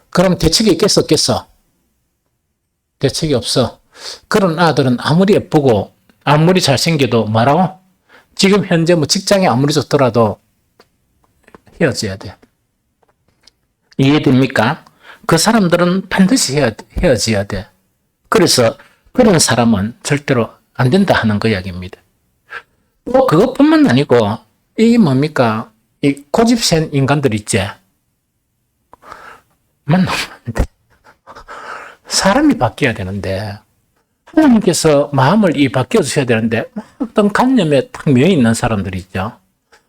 S1: 그럼 대책이 있겠어 없겠어? 대책이 없어. 그런 아들은 아무리 예쁘고 아무리 잘생겨도 뭐라고? 지금 현재 뭐 직장이 아무리 좋더라도 헤어져야 돼. 이해됩니까? 그 사람들은 반드시 헤어져야 돼. 그래서 그런 사람은 절대로 안 된다 하는 그 이야기입니다. 또 그것뿐만 아니고 이 뭡니까? 이 고집센 인간들 있지? 만나면 안 돼. 사람이 바뀌어야 되는데 하나님께서 마음을 바뀌어주셔야 되는데 어떤 관념에 딱 묘해 있는 사람들이 있죠.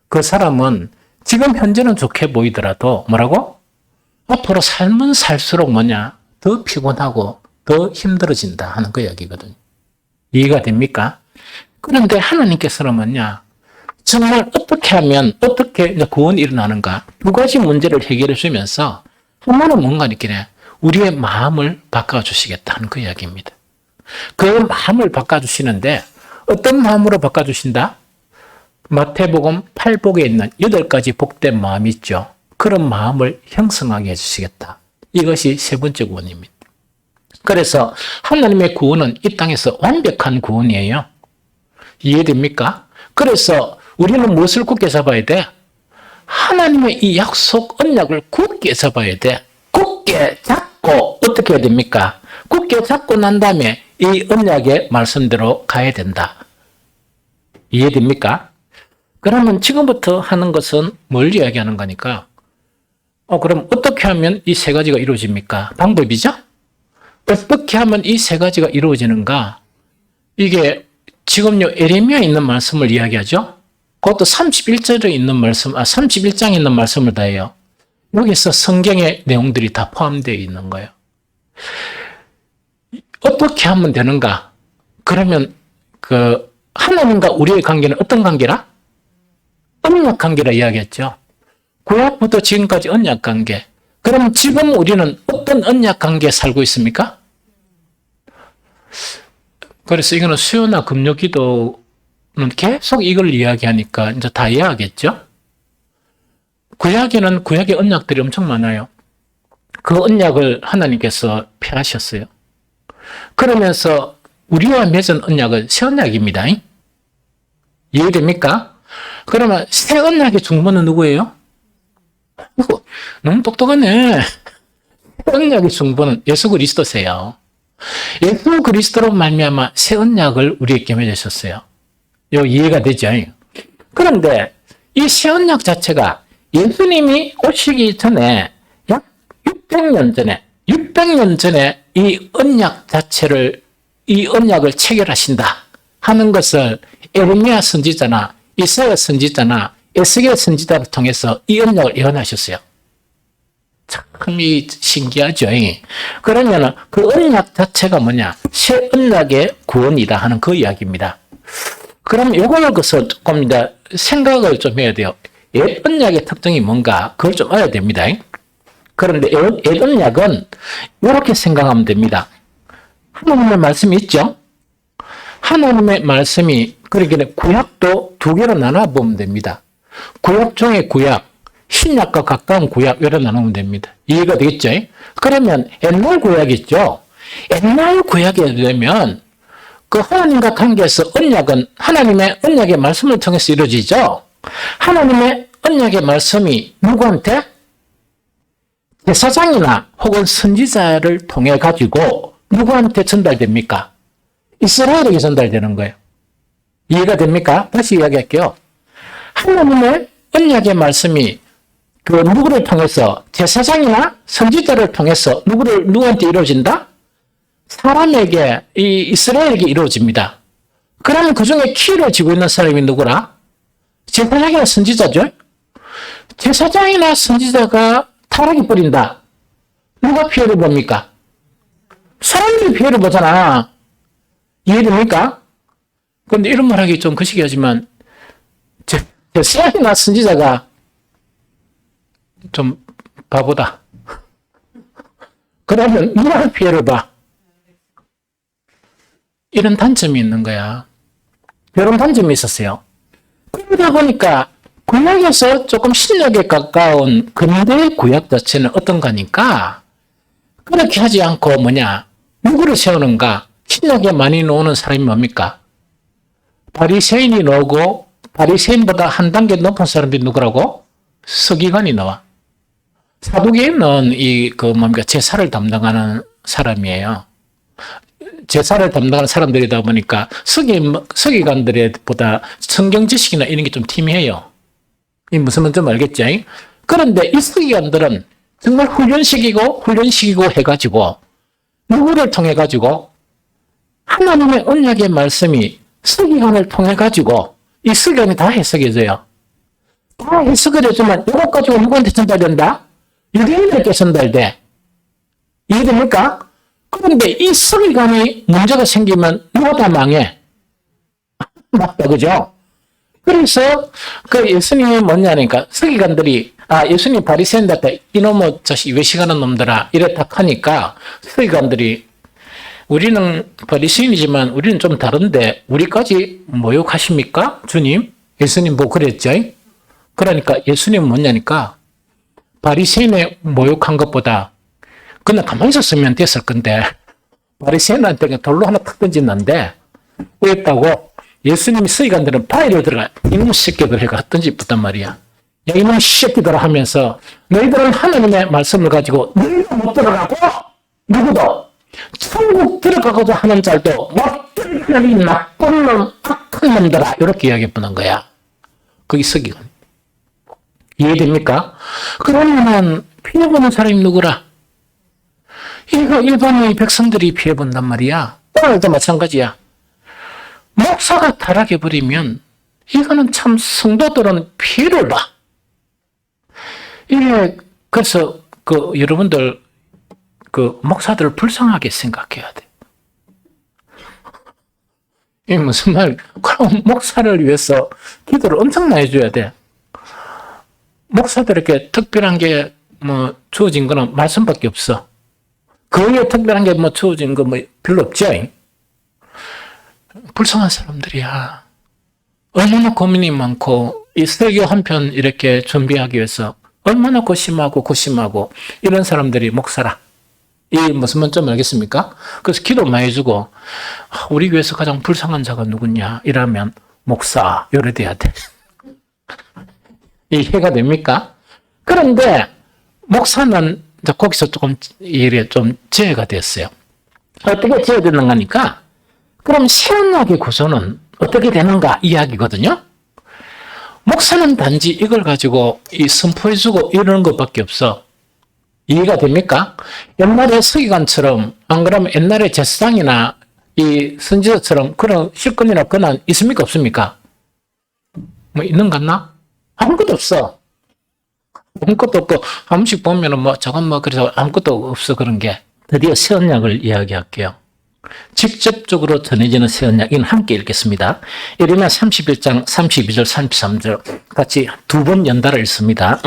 S1: 그 사람은 지금 현재는 좋게 보이더라도 뭐라고? 앞으로 삶은 살수록 뭐냐? 더 피곤하고 더 힘들어진다 하는 그 이야기거든요. 이해가 됩니까? 그런데 하나님께서는 뭐냐? 정말 어떻게 하면 어떻게 이제 구원이 일어나는가? 두 가지 문제를 해결해 주면서 하나는 뭔가 이렇게 우리의 마음을 바꿔주시겠다는 그 이야기입니다. 그 마음을 바꿔주시는데 어떤 마음으로 바꿔주신다? 마태복음 8복에 있는 8가지 복된 마음이 있죠. 그런 마음을 형성하게 해주시겠다. 이것이 세 번째 구원입니다. 그래서 하나님의 구원은 이 땅에서 완벽한 구원이에요. 이해됩니까? 그래서 우리는 무엇을 굳게 잡아야 돼? 하나님의 이 약속, 언약을 굳게 잡아야 돼. 굳게 잡고 어떻게 해야 됩니까? 굳게 잡고 난 다음에 이 언약의 말씀대로 가야 된다. 이해됩니까? 그러면 지금부터 하는 것은 뭘 이야기하는 거니까? 그럼 어떻게 하면 이 세 가지가 이루어집니까? 방법이죠? 어떻게 하면 이 세 가지가 이루어지는가? 이게 지금요, 에레미야에 있는 말씀을 이야기하죠? 그것도 31절에 있는 말씀, 31장에 있는 말씀을 다 해요. 여기서 성경의 내용들이 다 포함되어 있는 거예요. 어떻게 하면 되는가? 그러면 하나님과 우리의 관계는 어떤 관계라? 언약 관계라 이야기했죠. 구약부터 지금까지 언약 관계. 그럼 지금 우리는 어떤 언약 관계에 살고 있습니까? 그래서 이거는 수요나 금요 기도는 계속 이걸 이야기하니까 이제 다 이해하겠죠? 구약에는 구약의 언약들이 엄청 많아요. 그 언약을 하나님께서 폐하셨어요. 그러면서 우리와 맺은 언약은 새 언약입니다. 이해됩니까? 그러면 새 언약의 중보는 누구예요? 너무 똑똑하네. 새 언약의 중보는 예수 그리스도세요. 예수 그리스도로 말미암아 새 언약을 우리에게 맺으셨어요. 요 이해가 되죠? 그런데 이 새 언약 자체가 예수님이 오시기 전에 약 600년 전에 이 언약 자체를, 이 언약을 체결하신다 하는 것을 에레미야 선지자나 이사야 선지자나 에스겔 선지자를 통해서 이 언약을 예언하셨어요. 참 신기하죠. 그러면 그 언약 자체가 뭐냐? 새 언약의 구원이다 하는 그 이야기입니다. 그럼 요거를 그래서 조금 이제 생각을 좀 해야 돼요. 옛 언약의 특징이 뭔가 그걸 좀 알아야 됩니다. 그런데 옛 언약은 이렇게 생각하면 됩니다. 하나님의 말씀이 있죠? 하나님의 말씀이 그러기에 구약도 두 개로 나눠보면 됩니다. 구약 중에 구약, 신약과 가까운 구약 이렇게 나누면 됩니다. 이해가 되겠죠? 그러면 옛날 구약이 있죠? 옛날 구약이 되면 그 하나님과 관계에서 언약은 하나님의 언약의 말씀을 통해서 이루어지죠? 하나님의 언약의 말씀이 누구한테? 제사장이나 혹은 선지자를 통해 가지고 누구한테 전달됩니까? 이스라엘에게 전달되는 거예요. 이해가 됩니까? 다시 이야기할게요. 하나님의 언약의 말씀이 그 누구를 통해서 제사장이나 선지자를 통해서 누구한테 이루어진다? 사람에게, 이 이스라엘에게 이루어집니다. 그러면 그 중에 키를 쥐고 있는 사람이 누구라? 제사장이나 선지자죠? 제사장이나 선지자가 타락이 뿌린다. 누가 피해를 봅니까? 사람들이 피해를 보잖아. 이해됩니까? 그런데 이런 말 하기 좀 거시기하지만, 제사장이나 선지자가 좀 바보다. 그러면 누가 피해를 봐? 이런 단점이 있는 거야. 이런 단점이 있었어요. 그러다 보니까 구약에서 조금 신약에 가까운 근대 구약 자체는 어떤가니까 그렇게 하지 않고 누구를 세우는가? 신약에 많이 나오는 사람이 뭡니까? 바리새인이 나오고 바리새인보다 한 단계 높은 사람들이 누구라고? 서기관이 나와. 사두개인은 제사를 담당하는 사람이에요. 제사를 담당하는 사람들이다 보니까 서기관들보다 성경 지식이나 이런 게 좀 팀해요. 이 무슨 말인지 알겠지? 그런데 이 서기관들은 정말 훈련시키고 해가지고 누구를 통해 가지고 하나님의 언약의 말씀이 서기관을 통해 가지고 이 서기관이 다 해석해줘요. 다 해석해주지만 이것 가지고 누구한테 전달된다? 유대인들에게 전달돼. 이해됩니까? 그런데 이 서기관이 문제가 생기면 누가 다 망해? 맞다, 그죠? 그래서 그 예수님이 뭐냐니까 서기관들이 예수님 바리새인한테 이놈의 자식 외식하는 놈들아 이래 딱 하니까 서기관들이 우리는 바리새인이지만 우리는 좀 다른데 우리까지 모욕하십니까? 주님? 예수님 뭐 그랬죠? 그러니까 예수님은 뭐냐니까 바리새인의 모욕한 것보다 그냥 가만히 있었으면 됐을 건데 바리새인한테 돌로 하나 탁 던진다는데 왜였다고? 예수님이 서기관들은 바위를 들어가 이놈 새끼들 해가 던집었단 말이야. 야 이놈 새끼들아 하면서 너희들은 하나님의 말씀을 가지고 너희도 못 들어가고 누구도 천국 들어가고자 하는 자도 못 들어가니 나쁜 놈 악한 놈들아 이렇게 이야기해보는 거야. 거기 서기관. 이해됩니까? 그러면은 피해보는 사람이 누구라? 이거 일반의 백성들이 피해본단 말이야. 오늘도 마찬가지야. 목사가 타락해버리면 이거는 참 성도들은 피해를 봐. 이게 그래서 여러분들 목사들을 불쌍하게 생각해야 돼. 이게 무슨 말? 그럼 목사를 위해서 기도를 엄청나게 해줘야 돼. 목사들에게 특별한 게 주어진 거는 말씀밖에 없어. 그 외에 특별한 게 주어진 거 별로 없죠. 불쌍한 사람들이야. 얼마나 고민이 많고 이 설교 한 편 이렇게 준비하기 위해서 얼마나 고심하고 이런 사람들이 목사라. 이 무슨 말인지 알겠습니까? 그래서 기도 많이 해주고 우리 교회에서 가장 불쌍한 자가 누구냐 이러면 목사 요래 돼야 돼. 이해가 됩니까? 그런데 목사는 거기서 조금 일에 좀 제외가 됐어요. 어떻게 제외되는가 하니까 그럼 새언약의 구조는 어떻게 되는가 이야기거든요. 목사는 단지 이걸 가지고 선포해주고 이러는 것밖에 없어. 이해가 됩니까? 옛날에 서기관처럼 안 그러면 옛날에 제사장이나 이 선지자처럼 그런 실권이나 권한 있습니까 없습니까? 있는 것 같나? 아무것도 없어. 아무것도 없고 한 번씩 보면은 저건 그래서 아무것도 없어 그런 게. 드디어 새언약을 이야기할게요. 직접적으로 전해지는 새언약, 이건 함께 읽겠습니다. 예레미야 31장 32절 33절 같이 두 번 연달아 읽습니다.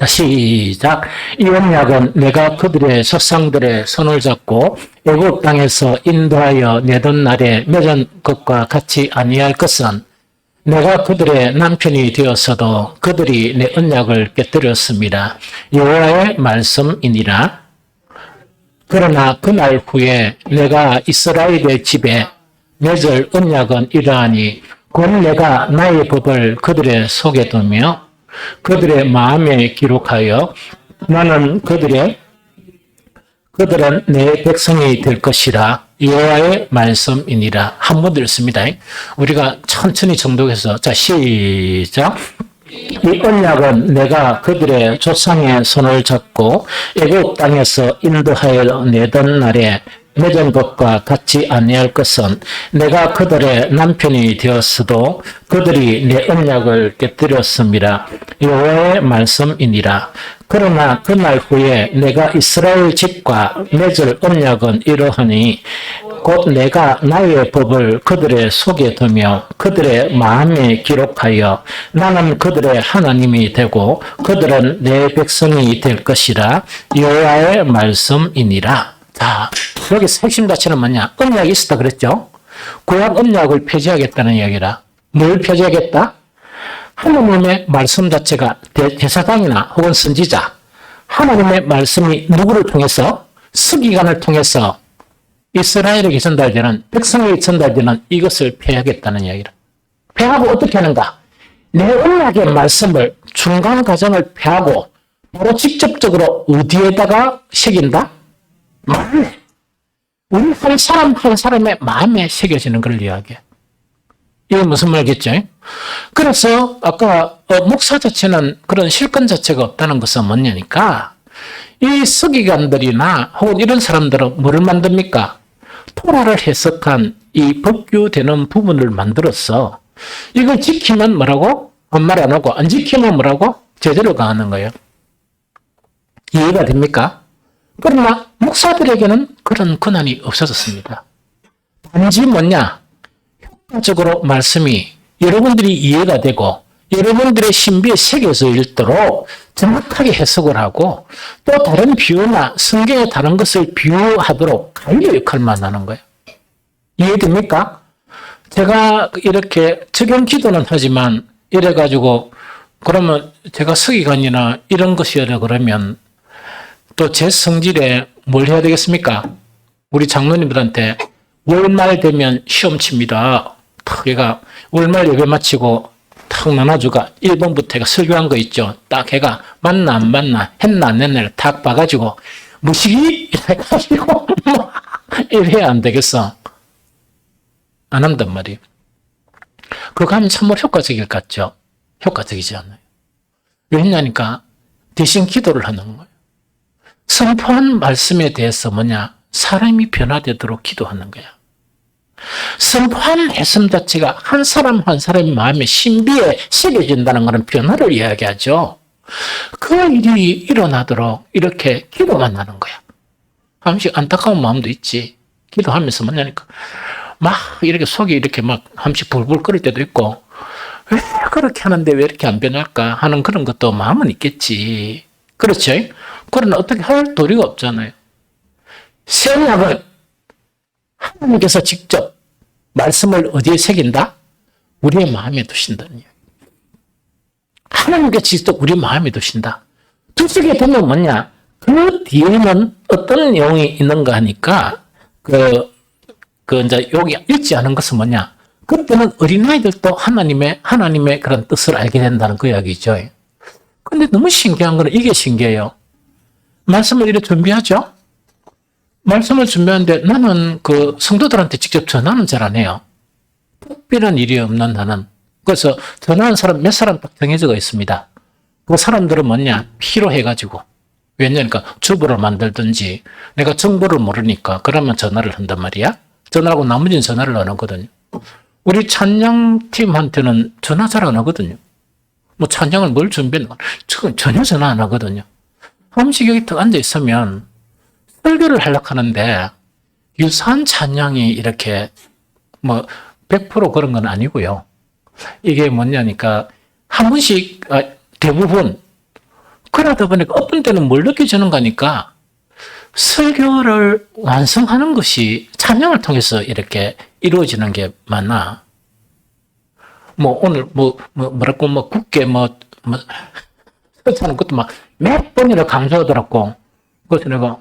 S1: 시작. 이 언약은 내가 그들의 조상들의 손을 잡고 애굽 땅에서 인도하여 내던 날에 맺은 것과 같이 아니할 것은 내가 그들의 남편이 되었어도 그들이 내 언약을 깨뜨렸습니다. 여호와의 말씀이니라. 그러나 그날 후에 내가 이스라엘의 집에 맺을 언약은 이러하니 곧 내가 나의 법을 그들의 속에 두며 그들의 마음에 기록하여 나는 그들은 내 백성이 될 것이라. 여호와의 말씀이니라. 한 번 더 읽습니다. 우리가 천천히 정독해서 자 시작. 이 언약은 내가 그들의 조상의 손을 잡고 애굽 땅에서 인도하여 내던 날에 맺은 것과 같이 아니할 것은 내가 그들의 남편이 되었어도 그들이 내 언약을 깨뜨렸습니다. 여호와의 말씀이니라. 그러나 그날 후에 내가 이스라엘 집과 맺을 언약은 이러하니 곧 내가 나의 법을 그들의 속에 두며 그들의 마음에 기록하여 나는 그들의 하나님이 되고 그들은 내 백성이 될 것이라. 여호와의 말씀이니라. 자, 여기 핵심 자체는 뭐냐? 언약이 있었다 그랬죠? 구약 언약을 폐지하겠다는 이야기라. 뭘 폐지하겠다? 하나님의 말씀 자체가 제사장이나 혹은 선지자, 하나님의 말씀이 누구를 통해서? 서기관을 통해서 이스라엘에게 전달되는, 백성에게 전달되는 이것을 폐하겠다는 이야기라. 폐하고 어떻게 하는가? 내 언약의 말씀을 중간 과정을 폐하고 바로 직접적으로 어디에다가 새긴다? 마음에. 우리 한 사람 한 사람의 마음에 새겨지는 걸 이야기해. 이게 무슨 말이겠죠? 그래서 아까 목사 자체는 그런 실권 자체가 없다는 것은 뭐냐니까 이 서기관들이나 혹은 이런 사람들은 뭐를 만듭니까? 토라를 해석한 이 법규되는 부분을 만들어서 이걸 지키면 뭐라고? 아무 말 안 하고 안 지키면 뭐라고? 제대로 가하는 거예요. 이해가 됩니까? 그러나 목사들에게는 그런 권한이 없어졌습니다. 단지 뭐냐? 적으로 말씀이 여러분들이 이해가 되고 여러분들의 신비에 새겨져 있도록 정확하게 해석을 하고 또 다른 비유나 성경의 다른 것을 비유하도록 가이드 역할만 하는 거예요. 이해됩니까? 제가 이렇게 적용 기도는 하지만 이래가지고 그러면 제가 서기관이나 이런 것이라 그러면 또 제 성질에 뭘 해야 되겠습니까? 우리 장로님들한테 월말 되면 시험 칩니다. 탁 얘가 월말 예배 마치고 탁 나눠주가 1번부터 해가 설교한 거 있죠. 딱 해가 맞나 안 맞나 했나 안 했나를 탁 봐가지고 무식이 해가지고 뭐 이래야 안 되겠어. 안 한단 말이에요. 그거 하면 참으로 효과적일 것 같죠? 효과적이지 않아요. 왜냐니까 대신 기도를 하는 거예요. 선포한 말씀에 대해서 뭐냐? 사람이 변화되도록 기도하는 거야. 선포한 말씀 자체가 한 사람 한 사람의 마음에 신비에 새겨진다는 것은 변화를 이야기하죠. 그 일이 일어나도록 이렇게 기도만 하는 거야. 한 번씩 안타까운 마음도 있지. 기도하면서 뭐냐니까 막 이렇게 속이 이렇게 막 한 번씩 불불 끓을 때도 있고 왜 그렇게 하는데 왜 이렇게 안 변할까 하는 그런 것도 마음은 있겠지. 그렇죠? 그러나 어떻게 할 도리가 없잖아요. 새 언약은 하나님께서 직접 말씀을 어디에 새긴다? 우리의 마음에 두신다는 이야기. 하나님께서 직접 우리 마음에 두신다. 두시게 되면 뭐냐? 그 뒤에는 어떤 내용이 있는가 하니까 이제 여기 읽지 않은 것은 뭐냐? 그때는 어린아이들도 하나님의 그런 뜻을 알게 된다는 그 이야기죠. 근데 너무 신기한 거는 이게 신기해요. 말씀을 이렇게 준비하죠? 말씀을 준비하는데 나는 그 성도들한테 직접 전화는 잘 안 해요. 특별한 일이 없는 나는. 그래서 전화하는 사람 몇 사람 딱 정해져 있습니다. 그 사람들은 뭐냐? 필요해가지고. 왜냐니까 주부를 만들든지 내가 정보를 모르니까 그러면 전화를 한단 말이야. 전화하고 나머지는 전화를 안 하거든요. 우리 찬양팀한테는 전화 잘 안 하거든요. 뭐 찬양을 뭘 준비했나? 전혀 전화 안 하거든요. 한 번씩 여기 딱 앉아 있으면 설교를 하려고 하는데 유사한 찬양이 이렇게 뭐 100% 그런 건 아니고요. 이게 뭐냐니까 한 번씩 대부분 그러다 보니까 어떤 때는 뭘 느껴지는가 하니까 설교를 완성하는 것이 찬양을 통해서 이렇게 이루어지는 게 많아. 뭐 오늘 뭐라고 굳게 설교하는 것도 막 몇 번이나 강조하더라고. 그래서 내가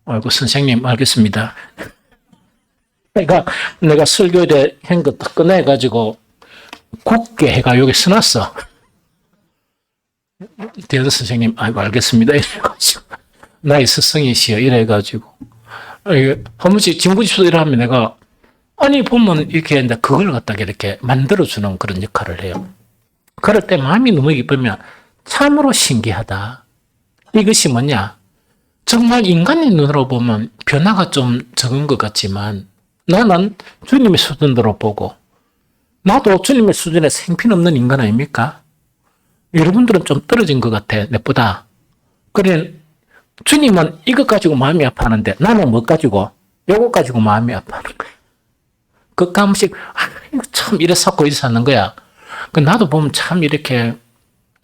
S1: 아이고 선생님 알겠습니다. 내가 설교에 한 거 딱 꺼내가지고 굳게 해가 여기 써놨어. 대여섯 선생님 아이고 알겠습니다 이래가지고 나의 스승이시여 이래가지고 한 번씩 진부집수도 이러면 내가 아니 보면 이렇게 했는데 그걸 갖다가 이렇게 만들어주는 그런 역할을 해요. 그럴 때 마음이 너무 기쁘면 참으로 신기하다. 이것이 뭐냐? 정말 인간의 눈으로 보면 변화가 좀 적은 것 같지만 나는 주님의 수준으로 보고 나도 주님의 수준에 생필없는 인간 아닙니까? 여러분들은 좀 떨어진 것 같아, 내보다. 그래, 주님은 이것 가지고 마음이 아파하는데 나는 뭐 가지고? 요거 가지고 마음이 아파하는 거야. 그 가끔씩, 이거 참 이래 섞고 이래 사는 거야. 나도 보면 참 이렇게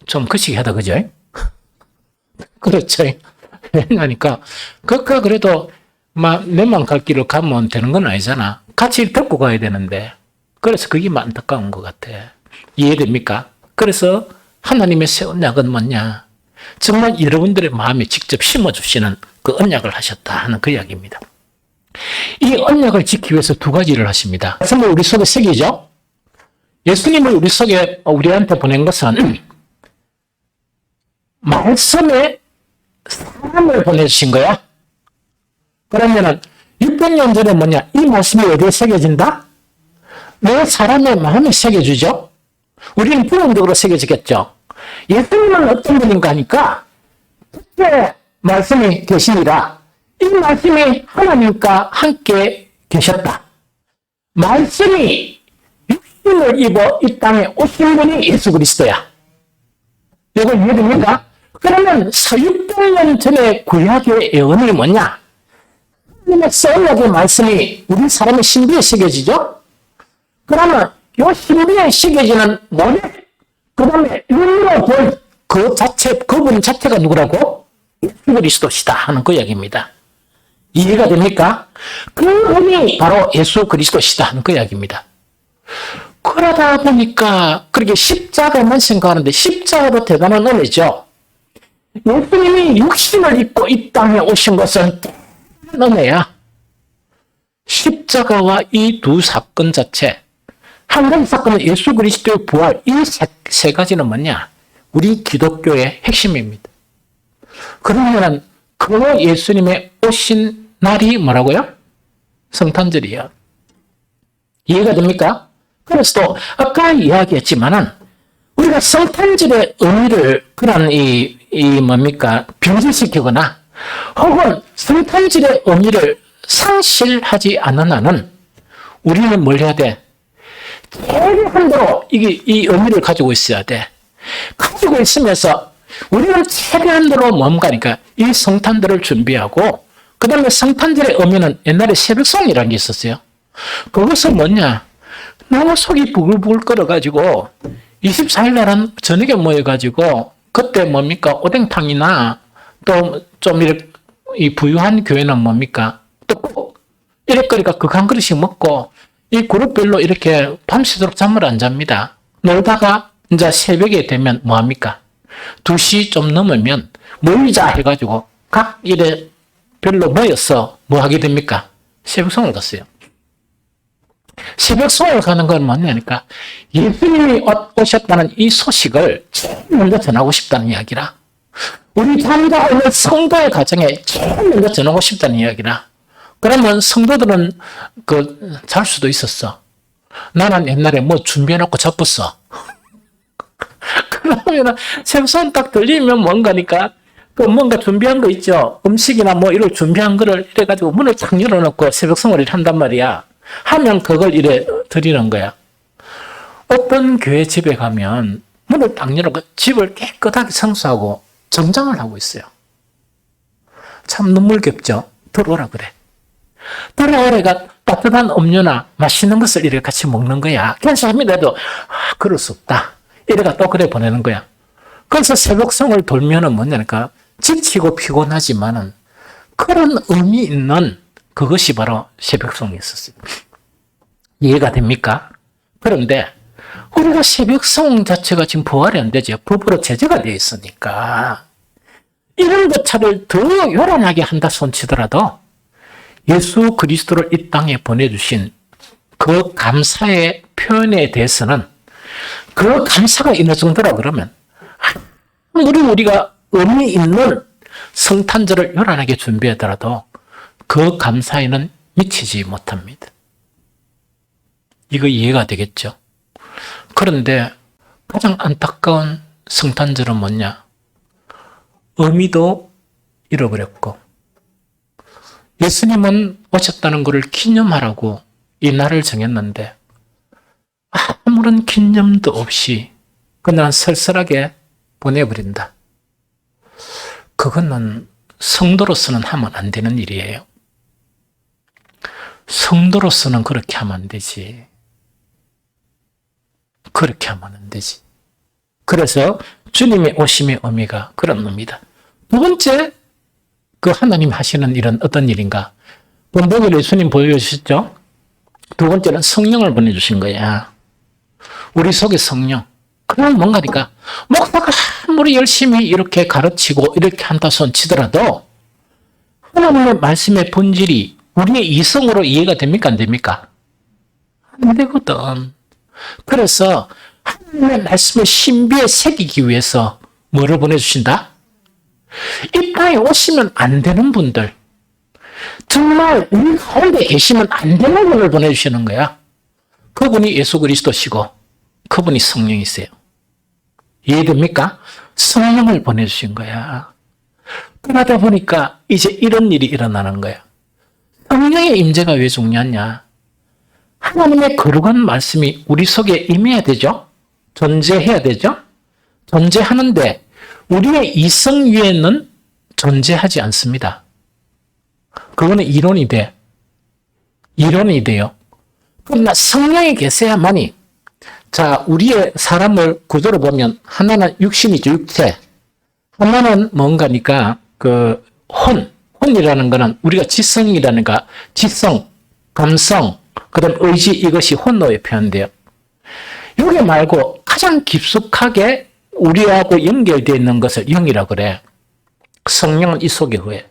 S1: 좀 거시기하다, 그죠? 그렇죠. 왜냐니까, 그까 그래도 내만 갈 길을 가면 되는 건 아니잖아. 같이 데리고 가야 되는데. 그래서 그게 안타까운 것 같아. 이해됩니까? 그래서 하나님의 새 언약은 뭐냐? 정말 여러분들의 마음에 직접 심어주시는 그 언약을 하셨다 하는 그 이야기입니다. 이 언약을 지키기 위해서 두 가지를 하십니다. 말씀을 우리 속에 새기죠? 예수님을 우리 속에 우리한테 보낸 것은 말씀에 사람을 보내주신 거야. 그러면은 600년 전에 뭐냐? 이 말씀이 어디에 새겨진다? 내 사람의 마음에 새겨주죠? 우리는 부분적으로 새겨지겠죠. 예수님은 어떤 분인가 하니까 그때 말씀이 계시니라. 이 말씀이 하나님과 함께 계셨다. 말씀이 육신을 입어 이 땅에 오신 분이 예수 그리스도야. 이걸 이해됩니까? 그러면 600년 전에 구약의 예언이 뭐냐? 하나님의 언약의 말씀이 우리 사람의 신비에 새겨지죠? 그러면 요 신비에 시겨지는 모래, 그 다음에 눈으로 볼 그 자체, 그분 자체가 누구라고? 예수 그리스도시다 하는 그 이야기입니다. 이해가 됩니까? 그분이 바로 예수 그리스도시다 하는 그 이야기입니다. 그러다 보니까 그렇게 십자가만 생각하는데 십자가도 대단한 은혜죠. 예수님이 육신을 입고 이 땅에 오신 것은 대단한 은혜야. 십자가와 이 두 사건 자체, 한 가지 사건은 예수 그리스도의 부활, 이 세 가지는 뭐냐? 우리 기독교의 핵심입니다. 그러면 그 예수님의 오신 날이 뭐라고요? 성탄절이에요. 이해가 됩니까? 그래서 또 아까 이야기했지만은 우리가 성탄절의 의미를 그런 뭡니까? 변질시키거나 혹은 성탄절의 의미를 상실하지 않는 한은 우리는 뭘 해야 돼? 최대한도로 이 의미를 가지고 있어야 돼. 가지고 있으면서 우리는 최대한도로 뭔가니까 이 성탄절을 준비하고 그 다음에 성탄절의 의미는 옛날에 새벽송이라는 게 있었어요. 그것은 뭐냐? 너무 속이 부글부글 끓어가지고 24일 날은 저녁에 모여가지고 그때 뭡니까? 오뎅탕이나 또 좀 이렇게 이 부유한 교회는 뭡니까? 또 이래거리가 그 한 그릇씩 먹고 이 그룹별로 이렇게 밤새도록 잠을 안 잡니다. 놀다가 이제 새벽에 되면 뭐합니까? 2시 좀 넘으면 모이자 해가지고 각 일에 별로 모여서 뭐 하게 됩니까? 새벽송을 갔어요. 새벽송을 가는 건 뭐냐니까 예수님이 오셨다는 이 소식을 제일 먼저 전하고 싶다는 이야기라. 우리 잠자 있는 성도의 가정에 제일 먼저 전하고 싶다는 이야기라. 그러면 성도들은 잘 수도 있었어. 나는 옛날에 뭐 준비해놓고 잡았어. 그러면 새벽송 딱 들리면 뭔가니까 뭔가 준비한 거 있죠. 음식이나 뭐 이걸 준비한 거를 이래가지고 문을 탁 열어놓고 새벽송을 한단 말이야. 하면 그걸 이래 드리는 거야. 어떤 교회 집에 가면 문을 딱 열어놓고 집을 깨끗하게 청소하고 정장을 하고 있어요. 참 눈물겹죠. 들어오라 그래. 들어오래가 따뜻한 음료나 맛있는 것을 이렇게 같이 먹는 거야. 괜찮습니다도 그럴 수 없다. 이래가 또 그래 보내는 거야. 그래서 새벽송을 돌면은 뭐냐니까 지치고 피곤하지만은 그런 의미 있는 그것이 바로 새벽송이었어요. 이해가 됩니까? 그런데 우리가 새벽송 자체가 지금 부활이 안 되죠. 법으로 제재가 되어 있으니까 이런 것차를 더 요란하게 한다 손치더라도 예수 그리스도를 이 땅에 보내주신 그 감사의 표현에 대해서는 그 감사가 어느 정도라 그러면 아무리 우리가 의미 있는 성탄절을 요란하게 준비하더라도 그 감사에는 미치지 못합니다. 이거 이해가 되겠죠? 그런데 가장 안타까운 성탄절은 뭐냐? 의미도 잃어버렸고 예수님은 오셨다는 것을 기념하라고 이 날을 정했는데 아무런 기념도 없이 그냥 쓸쓸하게 보내버린다. 그거는 성도로서는 하면 안 되는 일이에요. 성도로서는 그렇게 하면 안 되지. 그렇게 하면 안 되지. 그래서 주님의 오심의 의미가 그런 의미다. 두 번째, 그 하나님 하시는 일은 어떤 일인가? 본보기를 예수님 보여주셨죠? 두 번째는 성령을 보내주신 거야. 우리 속에 성령. 그냥 뭔가니까 목사가 아무리 열심히 이렇게 가르치고 이렇게 한다 손 치더라도 하나님의 말씀의 본질이 우리의 이성으로 이해가 됩니까? 안 됩니까? 안 되거든. 그래서 하나님의 말씀을 신비에 새기기 위해서 뭐를 보내주신다? 이 땅에 오시면 안 되는 분들, 정말 우리 가운데 계시면 안 되는 분을 보내주시는 거야. 그분이 예수 그리스도시고 그분이 성령이세요. 이해됩니까? 성령을 보내주신 거야. 그러다 보니까 이제 이런 일이 일어나는 거야. 성령의 임재가 왜 중요하냐? 하나님의 거룩한 말씀이 우리 속에 임해야 되죠? 존재해야 되죠? 존재하는데 우리의 이성 위에는 존재하지 않습니다. 그거는 이론이 돼. 이론이 돼요. 그러나 성령이 계셔야만이, 자, 우리의 사람을 구조로 보면 하나는 육신이죠, 육체. 하나는 뭔가니까 혼이라는 거는 우리가 지성이라는가, 지성, 감성, 그다음 의지, 이것이 혼노에 표현돼요. 여기 말고 가장 깊숙하게 우리하고 연결되어 있는 것을 영이라고 그래. 성령은 이 속에 거예요.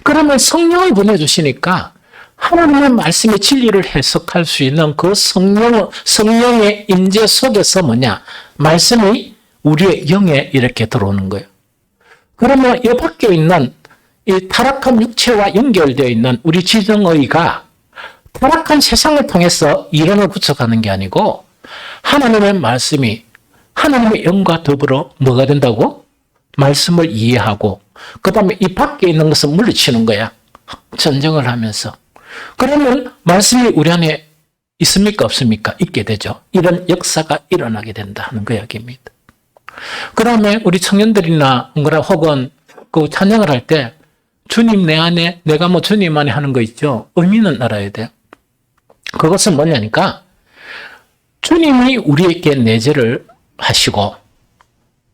S1: 그러면 성령을 보내주시니까 하나님의 말씀의 진리를 해석할 수 있는 그 성령의 임재 속에서 말씀이 우리의 영에 이렇게 들어오는 거예요. 그러면 이 밖에 있는 이 타락한 육체와 연결되어 있는 우리 지정의가 타락한 세상을 통해서 이론을 구축하는 게 아니고 하나님의 말씀이 하나님의 영과 더불어 뭐가 된다고? 말씀을 이해하고 그 다음에 이 밖에 있는 것을 물리치는 거야. 전쟁을 하면서. 그러면 말씀이 우리 안에 있습니까? 없습니까? 있게 되죠. 이런 역사가 일어나게 된다는 그 이야기입니다. 그 다음에 우리 청년들이나 혹은 그 찬양을 할 때 주님 내 안에, 내가 주님 안에 하는 거 있죠. 의미는 알아야 돼요. 그것은 뭐냐니까 주님이 우리에게 내재를 하시고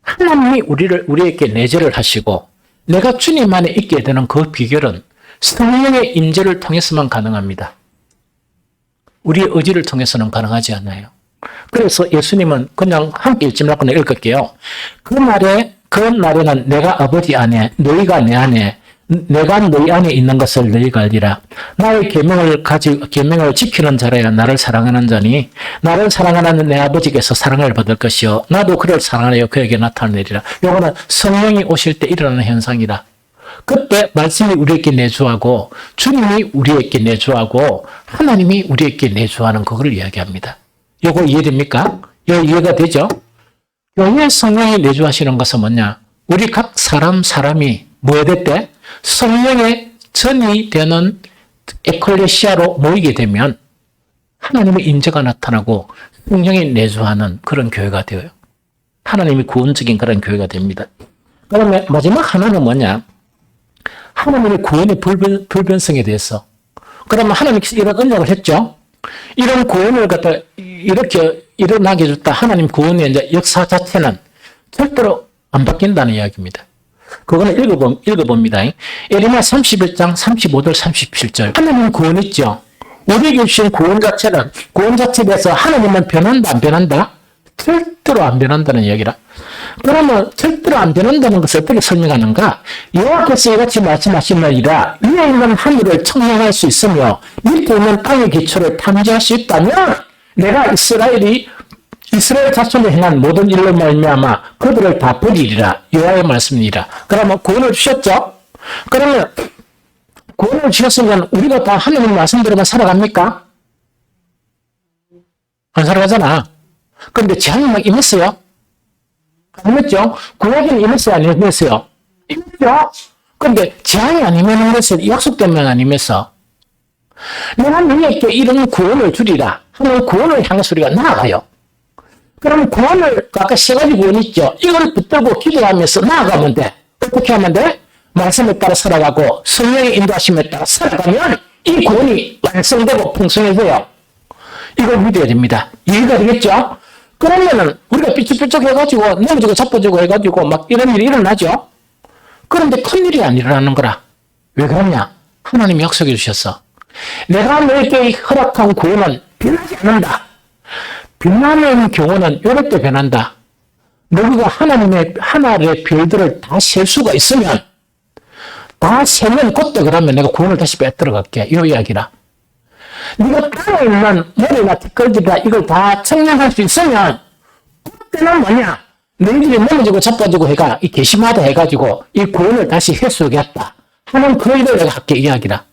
S1: 하나님이 우리에게 내재를 하시고 내가 주님 안에 있게 되는 그 비결은 성령의 임재를 통해서만 가능합니다. 우리의 의지를 통해서는 가능하지 않아요. 그래서 예수님은 그냥 함께 읽지 말고 읽을게요. 그 날에는 내가 아버지 안에, 너희가 내 안에, 내가 너희 안에 있는 것을 너희가 알리라. 나의 계명을 지키는 자라야 나를 사랑하는 자니 나를 사랑하는 내 아버지께서 사랑을 받을 것이요 나도 그를 사랑하여 그에게 나타내리라. 이거는 성령이 오실 때 일어나는 현상이다. 그때 말씀이 우리에게 내주하고 주님이 우리에게 내주하고 하나님이 우리에게 내주하는 그걸 이야기합니다. 이거 이해됩니까? 이거 이해가 되죠? 교회 성령이 내주하시는 것은 뭐냐? 우리 각 사람이 뭐에 됐대? 성령의 전이 되는 에클레시아로 모이게 되면 하나님의 임재가 나타나고 성령이 내주하는 그런 교회가 되어요. 하나님이 구원적인 그런 교회가 됩니다. 그러면 마지막 하나는 뭐냐? 하나님의 구원의 불변성에 대해서. 그러면 하나님께서 이런 언약을 했죠. 이런 구원을 갖다 이렇게 일어나게 해줬다. 하나님 구원의 이제 역사 자체는 절대로 안 바뀐다는 이야기입니다. 그거는 읽어봅니다. 에레미야 31장 35절 37절. 하나님 구원 있죠. 우리에게 주신 구원 자체에 대해서 하나님은 변한다 안 변한다? 절대로 안 변한다는 이야기라. 그러면 절대로 안 변한다는 것을 어떻게 설명하는가? 여호와께서 이같이 말씀하시느니라. 위에 있는 하늘을 청량할 수 있으며 밑에 있는 땅의 기초를 탐지할 수 있다면 내가 이스라엘 자손을 행한 모든 일로 말미암아 그들을 다 버리리라. 여호와의 말씀이니라. 그러면 구원을 주셨죠? 그러면 구원을 주셨으면 우리가 다 하나님 말씀대로만 살아갑니까? 안 살아가잖아. 그런데 재앙이 막 임했어요? 안 임했죠? 구약에는 임했어요? 안 임했어요? 임했죠? 그런데 재앙이 안 임하는 것은 약속되면 안 임했어. 내가 너희에게 이런 구원을 주리라 하는 구원을 향해서 우리가 나아가요. 그럼 구원을 아까 세 가지 구원 있죠? 이걸 붙들고 기도하면서 나아가면 돼. 어떻게 하면 돼? 말씀에 따라 살아가고 성령의 인도하심에 따라 살아가면 이 구원이 완성되고 풍성해져요. 이걸 믿어야 됩니다. 이해가 되겠죠? 그러면은 우리가 삐쭉삐쭉 해가지고 넘어지고 자빠지고 해가지고 막 이런 일이 일어나죠? 그런데 큰일이 안 일어나는 거라. 왜 그러냐? 하나님이 약속해 주셨어. 내가 너에게 허락한 구원은 변하지 않는다. 변하는 경우는 이럴 때 변한다. 너희가 하나님의 별들을 다 셀 수가 있으면 다 세면 그때 그러면 내가 구원을 다시 빼들어갈게. 이 이야기라. 네가 땅에 있는 모래나 티끌들이나 이걸 다 청량할 수 있으면 그때는 뭐냐? 너희들이 넘어지고 자빠지고 해가 이 개심하다 해가지고 이 구원을 다시 회수하겠다 하는 그 일을 내가 할게 이야기라.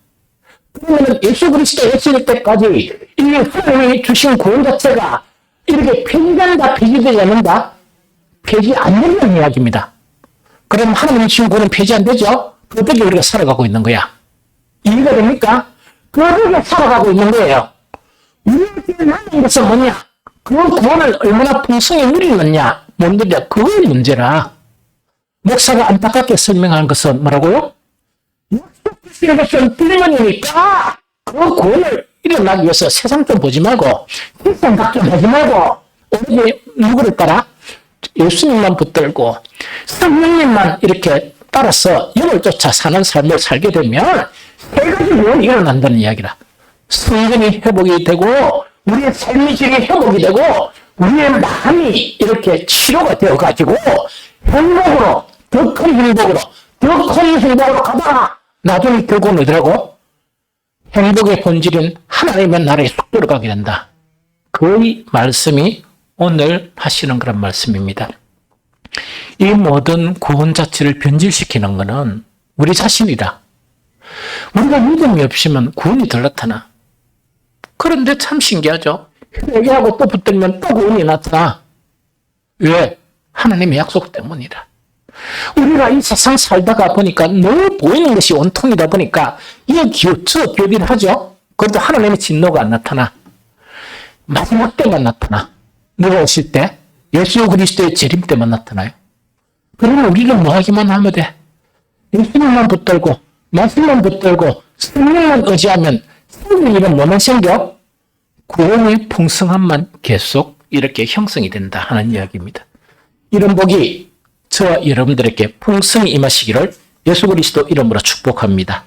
S1: 그러면 예수 그리스도 오실 때까지 이 하나님이 주신 구원 자체가 이렇게 폐지된다, 폐지되지 않는다? 폐지 안 되는 이야기입니다. 그럼 하나님이 주신 구원은 폐지 안 되죠? 그렇게 우리가 살아가고 있는 거야. 이해가 됩니까? 그렇게 살아가고 있는 거예요. 우리에게 남은 것은 뭐냐? 그 구원을 얼마나 풍성히 누리느냐? 못 누리냐? 그게 문제라. 목사가 안타깝게 설명하는 것은 뭐라고요? 약속하시는 것은 불만이니까 그 구원을 일어나기 위해서 세상 좀 보지 말고 생각 좀 하지 말고 오로지 누구를 따라? 예수님만 붙들고 성령님만 이렇게 따라서 영을 쫓아 사는 삶을 살게 되면 세 가지 유형이 일어난다는 이야기라. 성전이 회복이 되고 우리의 삶의 질이 회복이 되고 우리의 마음이 이렇게 치료가 되어가지고 행복으로 더 큰 행복으로 더 큰 행복으로 가다가 나중에 결국은 어디라고? 행복의 본질인 하나님의 나라에 쑥 들어가게 된다. 그 말씀이 오늘 하시는 그런 말씀입니다. 이 모든 구원 자체를 변질시키는 것은 우리 자신이다. 우리가 믿음이 없으면 구원이 덜 나타나. 그런데 참 신기하죠. 회개하고 또 붙들면 또 구원이 나타나. 왜? 하나님의 약속 때문이라. 우리가 이 세상 살다가 보니까 늘 보이는 것이 온통이다 보니까 이거 저 교비를 하죠. 그래도 하나님의 진노가 안 나타나. 마지막 때만 나타나. 누가 오실 때? 예수 그리스도의 재림 때만 나타나요. 그러면 우리가 뭐 하기만 하면 돼? 예수님만 붙들고 말씀만 붙들고 성령만 의지하면 생긴 일은 뭐만 생겨? 구원의 풍성함만 계속 이렇게 형성이 된다 하는 이야기입니다. 이런 복이 저와 여러분들에게 풍성히 임하시기를 예수 그리스도 이름으로 축복합니다.